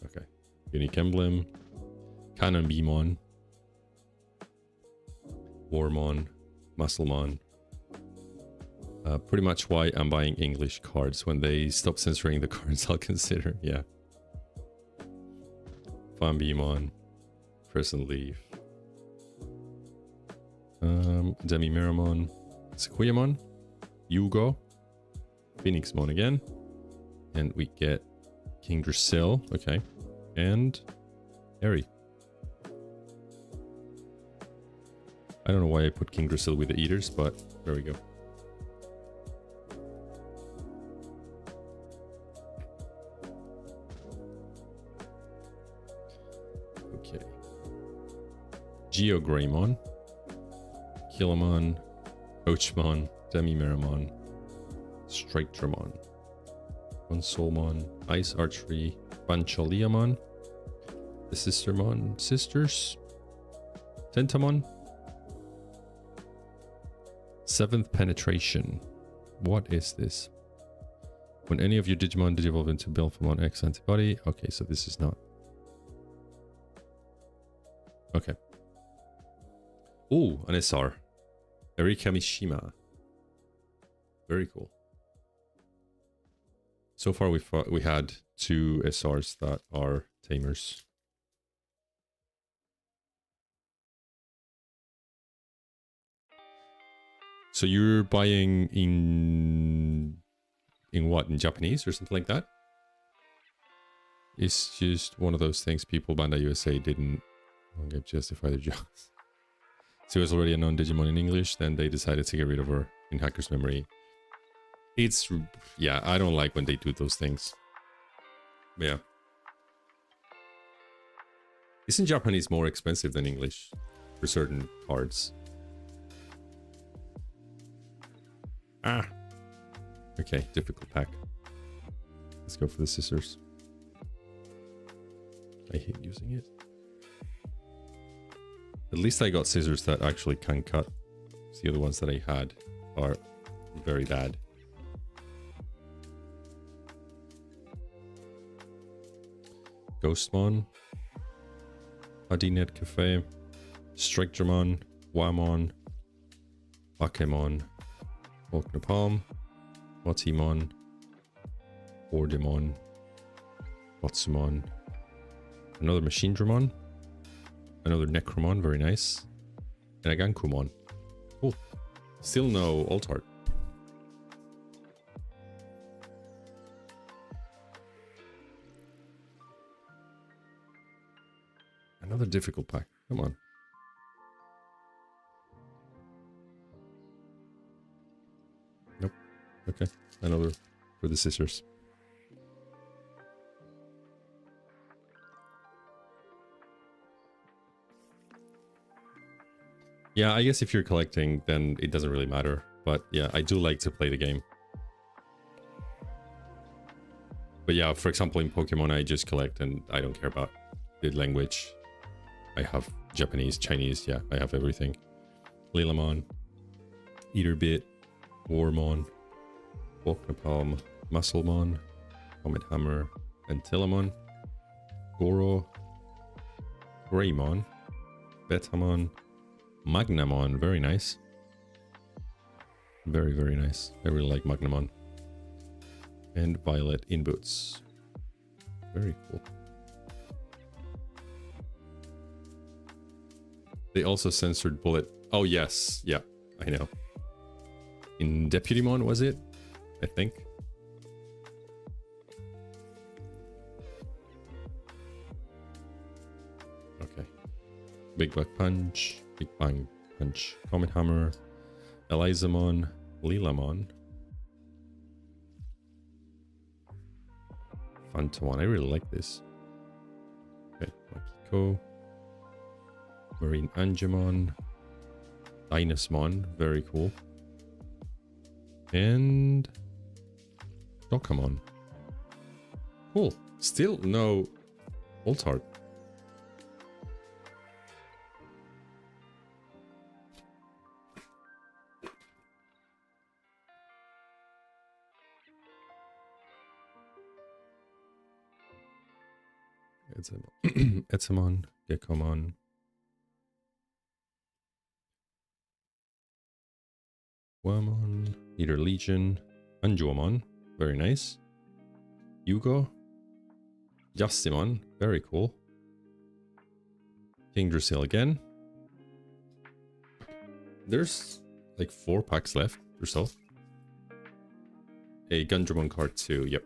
Okay. Unique emblem. Cannon Beamon. Warmon. Musclemon. Pretty much why I'm buying English cards. When they stop censoring the cards, I'll consider. Yeah. Fanbeamon. Crescent Leaf. Demi-Miramon. Sekuyamon. Yugo. Phoenixmon again. And we get King Drasil. Okay. And Harry. I don't know why I put King Drasil with the Eaters, but there we go. Okay. Geogreymon. Killamon. Coachmon. Demi-Miramon. Striketramon. Consolmon. Ice Archery. Bancholiamon. The Sistermon. Sisters. Tentamon. 7th Penetration. What is this? When any of your Digimon digivolve into Belphemon X Antibody. Okay, so this is not. Okay. Ooh, an SR. Erika Mishima. Very cool. So far we had 2 SRs that are tamers. So you're buying in what? In Japanese or something like that? It's just one of those things people Bandai USA didn't justify their jobs. So it was already a non-Digimon in English, then they decided to get rid of her in Hacker's Memory. It's, yeah, I don't like when they do those things. But yeah. Isn't Japanese more expensive than English for certain cards? Ah. Okay, difficult pack. Let's go for the scissors. I hate using it. At least I got scissors that actually can cut. The other ones that I had are very bad. Ghostmon. Adinet Cafe. Strikedramon. Wamon. Bakemon. Napalm, Watimon, Ordemon, Watsumon, another Machine Dramon, another Necromon, very nice, and a Gankumon. Cool. Still no alt art. Another difficult pack. Come on. Okay, another for the scissors. Yeah, I guess if you're collecting, then it doesn't really matter. But yeah, I do like to play the game. But yeah, for example, in Pokemon, I just collect and I don't care about the language. I have Japanese, Chinese, yeah, I have everything. Lilamon, Eaterbit, Warmon, Walknapalm, Musclemon, Comet Hammer, Antilamon, Goro, Greymon, Betamon, Magnamon, very nice. Very, very nice. I really like Magnamon. And Violet in boots. Very cool. They also censored Bullet. Oh, yes. Yeah, I know. In Deputymon, was it? I think. Okay. Big Buck Punch. Big Bang Punch. Comet Hammer. Elizamon. Lilamon. Phantomon. I really like this. Okay. Makiko. Marine Angemon. Dynasmon. Very cool. And Dokamon. Cool. Still no alt art. Etamon, Gekomon. Wormon, Eater Legion, Anjuamon, very nice. Yugo, Justimon, very cool. King Drusil again. There's like 4 packs left or so. A Gundramon card too, yep.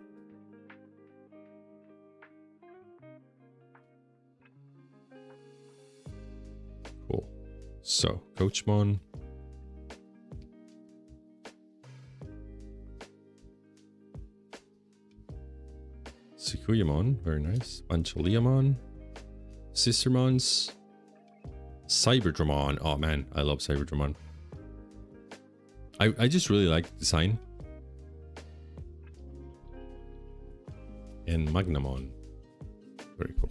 Cool. So, Coachmon. Sukuyamon, very nice. Bancholiamon. Sistermons. Cyberdramon. Oh man, I love Cyberdramon. I just really like the design. And Magnamon. Very cool.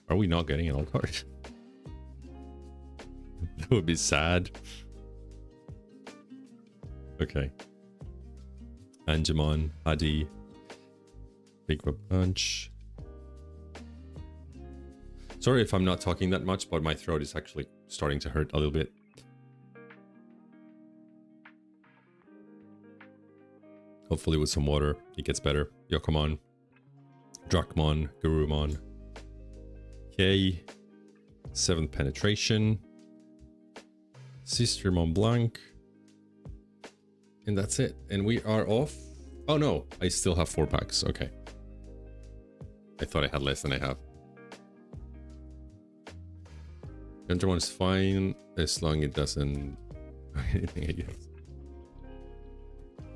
Are we not getting an alt art? That would be sad. Okay. Angemon, Hadi, Big Punch. Sorry if I'm not talking that much, but my throat is actually starting to hurt a little bit. Hopefully with some water, it gets better. Yokomon, Drakmon, Garurumon. Okay. 7th penetration. Sister Mont Blanc. And that's it. And we are off. Oh no, I still have 4 packs. Okay. I thought I had less than I have. Gundramon is fine as long as it doesn't anything, I guess.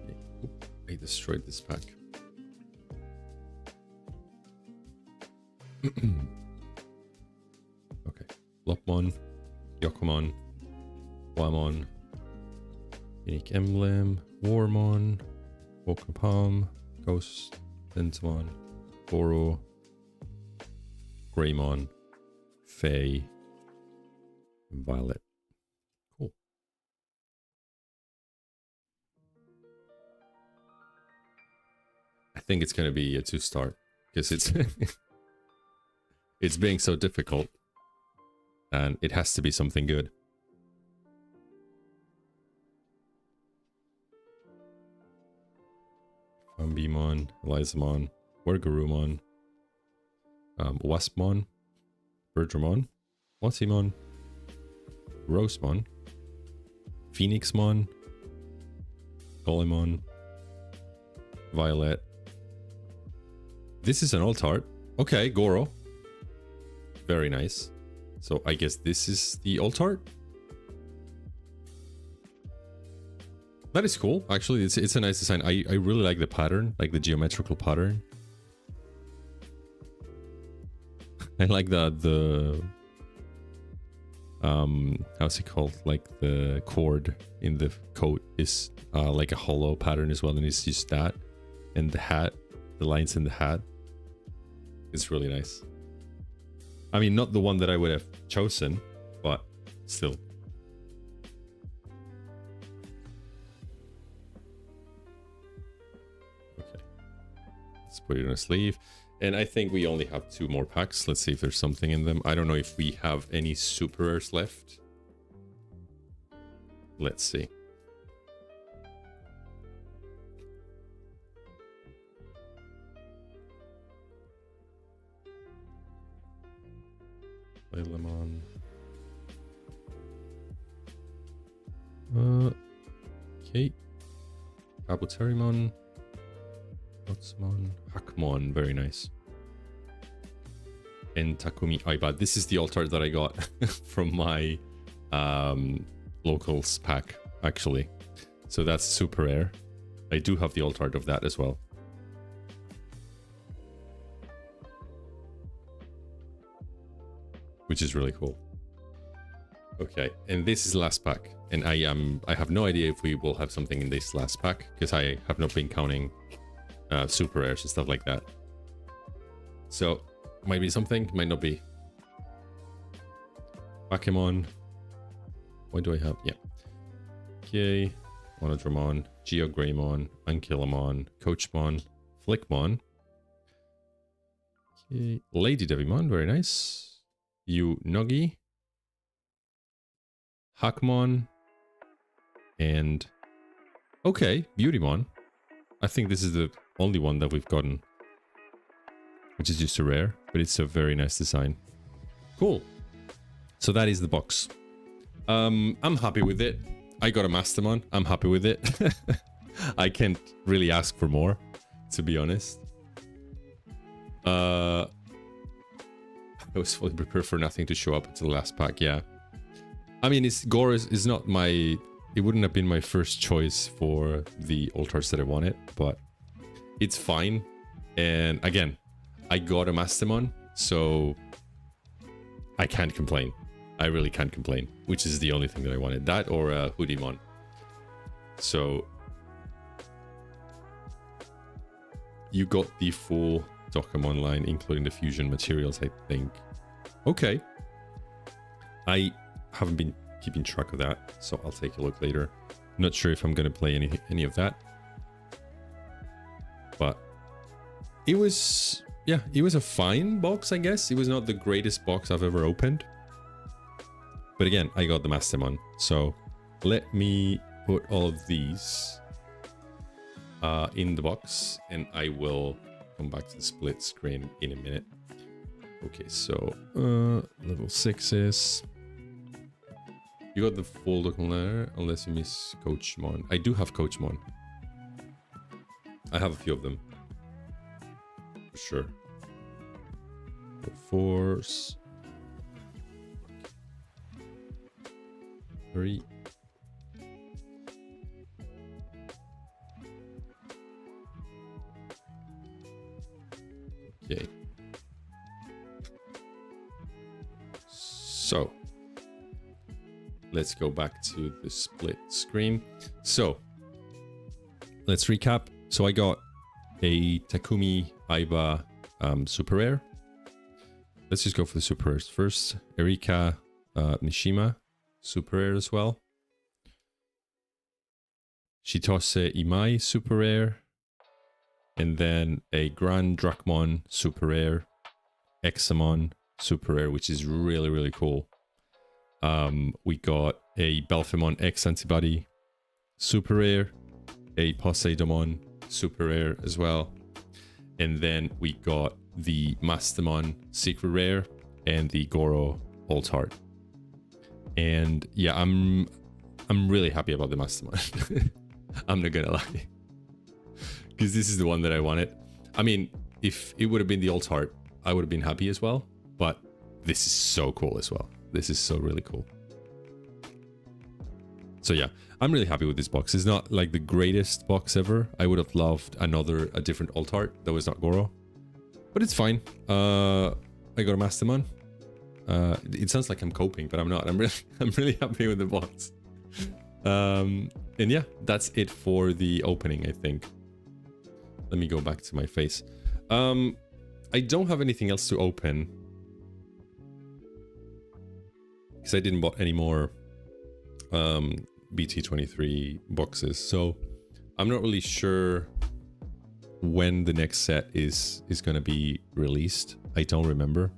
Okay. Oop, I destroyed this pack. Okay. Lopmon, Yokomon, Wamon. Unique Emblem, Warmon, Wokapalm, Ghost, Dentamon, Goro, Greymon, Faye, and Violet. Cool. I think it's going to be a 2-star because it's it's being so difficult and it has to be something good. Bimon, Elizamon, Wargarumon, Waspmon, Birdramon, Wasimon, Rosemon, Phoenixmon, Golemon, Violet. This is an alt art. Okay, Goro. Very nice. So I guess this is the alt art. That is cool. Actually, it's a nice design. I really like the pattern, like the geometrical pattern. I like the how's it called? Like the cord in the coat is like a hollow pattern as well, and it's just that. And the hat, the lines in the hat, it's really nice. I mean, not the one that I would have chosen, but still. Okay. Let's put it on a sleeve. And I think we only have 2 more packs. Let's see if there's something in them. I don't know if we have any super rares left. Let's see. Lemon. Okay. Kabuterimon. Otsumon. Hakmon. Very nice. And Takumi Aiba. This is the alt art that I got from my locals pack, actually. So that's super rare. I do have the alt art of that as well. Which is really cool. Okay, and this is last pack, and I have no idea if we will have something in this last pack because I have not been counting super rares and stuff like that. So might be something, might not be. Pokemon. What do I have? Yeah. Okay. Monodramon, Geogreymon, Ankylomon, Coachmon, Flickmon. Okay. Lady Devimon, very nice. Nogi, Hakmon, and okay, Beautymon. I think this is the only one that we've gotten, which is just a rare, but it's a very nice design. Cool. So that is the box. I'm happy with it. I got a Mastermon. I'm happy with it. I can't really ask for more, to be honest. I was fully prepared for nothing to show up until the last pack, yeah. I mean, Gore is not my... It wouldn't have been my first choice for the alt arts that I wanted, but it's fine. And again, I got a Mastamon, so I can't complain. I really can't complain, which is the only thing that I wanted. That or a Hoodymon. So you got the full Dokkamon line, including the fusion materials, I think. Okay. I haven't been keeping track of that, so I'll take a look later. Not sure if I'm going to play any of that. But it was, yeah, it was a fine box, I guess. It was not the greatest box I've ever opened. But again, I got the Mastamon. So let me put all of these in the box, and I will come back to the split screen in a minute. Okay, so level 6s. You got the full Dokkan there, unless you miss Coachmon. I do have Coachmon. I have a few of them. For sure. Force. 3. Okay. So let's go back to the split screen. So let's recap. So I got a Takumi Aiba super rare. Let's just go for the super rares first. Erika Mishima, super rare as well. Shitose Imai, super rare. And then a Grand Drachmon, super rare. Examon, super rare, which is really, really cool. We got a Belphemon X antibody, super rare. A Poseidomon, super rare as well. And then we got the Mastamon secret rare and the Goro alt art. And yeah, I'm really happy about the Mastamon. I'm not gonna lie, because this is the one that I wanted. I mean, if it would have been the alt art, I would have been happy as well. But this is so cool as well. This is so really cool. So yeah, I'm really happy with this box. It's not like the greatest box ever. I would have loved a different alt art that was not Goro, but it's fine. I got a Mastamon. It sounds like I'm coping, but I'm not. I'm really happy with the box. And yeah, that's it for the opening, I think. Let me go back to my face. I don't have anything else to open. because I didn't bought any more BT-23 boxes, so I'm not really sure when the next set is going to be released. I don't remember,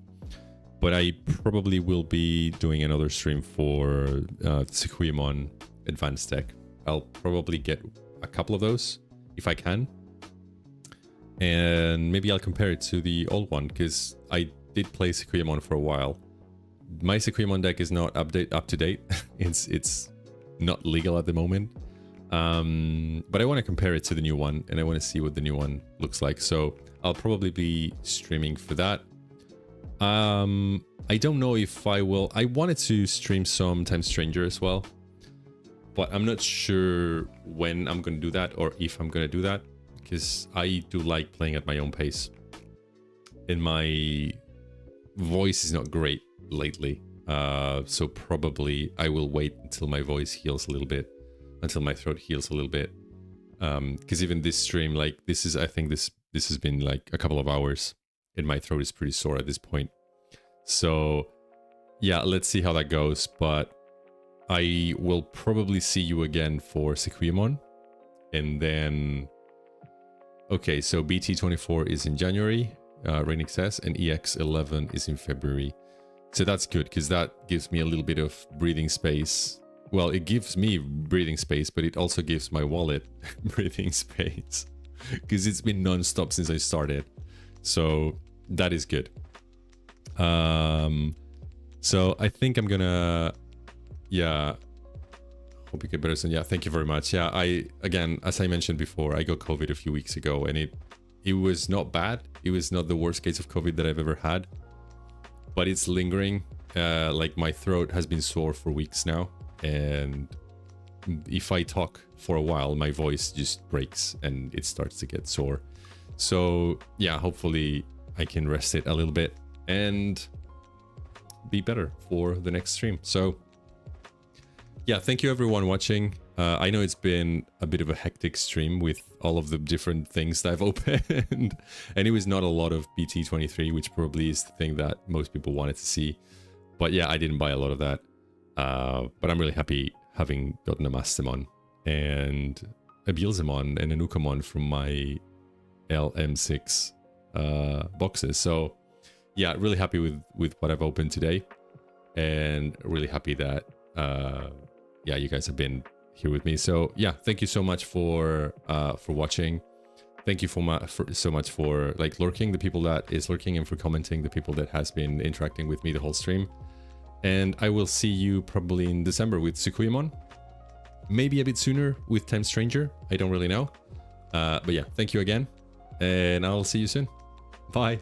but I probably will be doing another stream for Tsukuyamon Advanced Deck. I'll probably get a couple of those if I can, and maybe I'll compare it to the old one, because I did play Tsukuyamon for a while. My Tsukuyamon deck is not up to date. it's not legal at the moment, but I want to compare it to the new one, and I want to see what the new one looks like, so I'll probably be streaming for that. I don't know if I will. I wanted to stream some Time Stranger as well, but I'm not sure when I'm going to do that, or if I'm going to do that, because I do like playing at my own pace, and my voice is not great lately, so probably I will wait until my voice heals a little bit, until my throat heals a little bit, because even this stream, like, this is, I think this has been like a couple of hours, and my throat is pretty sore at this point. So yeah, let's see how that goes, but I will probably see you again for Tsukuyamon, and then, okay, so BT-24 is in January, Rain Excess, and EX11 is in February. So that's good, because that gives me a little bit of breathing space. Well, it gives me breathing space, but it also gives my wallet breathing space, because it's been non-stop since I started. So that is good. So I think I'm gonna, yeah, hope you get better soon. Yeah, thank you very much. Yeah, again, as I mentioned before, I got COVID a few weeks ago, and it was not bad. It was not the worst case of COVID that I've ever had, but it's lingering. Like, my throat has been sore for weeks now, and if I talk for a while, my voice just breaks and it starts to get sore. So yeah, hopefully I can rest it a little bit and be better for the next stream. So yeah, thank you everyone watching. I know it's been a bit of a hectic stream with all of the different things that I've opened, and it was not a lot of BT-23, which probably is the thing that most people wanted to see. But yeah, I didn't buy a lot of that. But I'm really happy having gotten a Mastemon and a Beelzemon and a Nukamon from my LM6 boxes. So yeah, really happy with what I've opened today, and really happy that yeah, you guys have been here with me. So yeah, thank you so much for watching. Thank you so much for like lurking, the people that is lurking, and for commenting, the people that has been interacting with me the whole stream. And I will see you probably in December with Tsukuyamon. Maybe a bit sooner with Time Stranger. I don't really know. But yeah, thank you again, and I'll see you soon. Bye.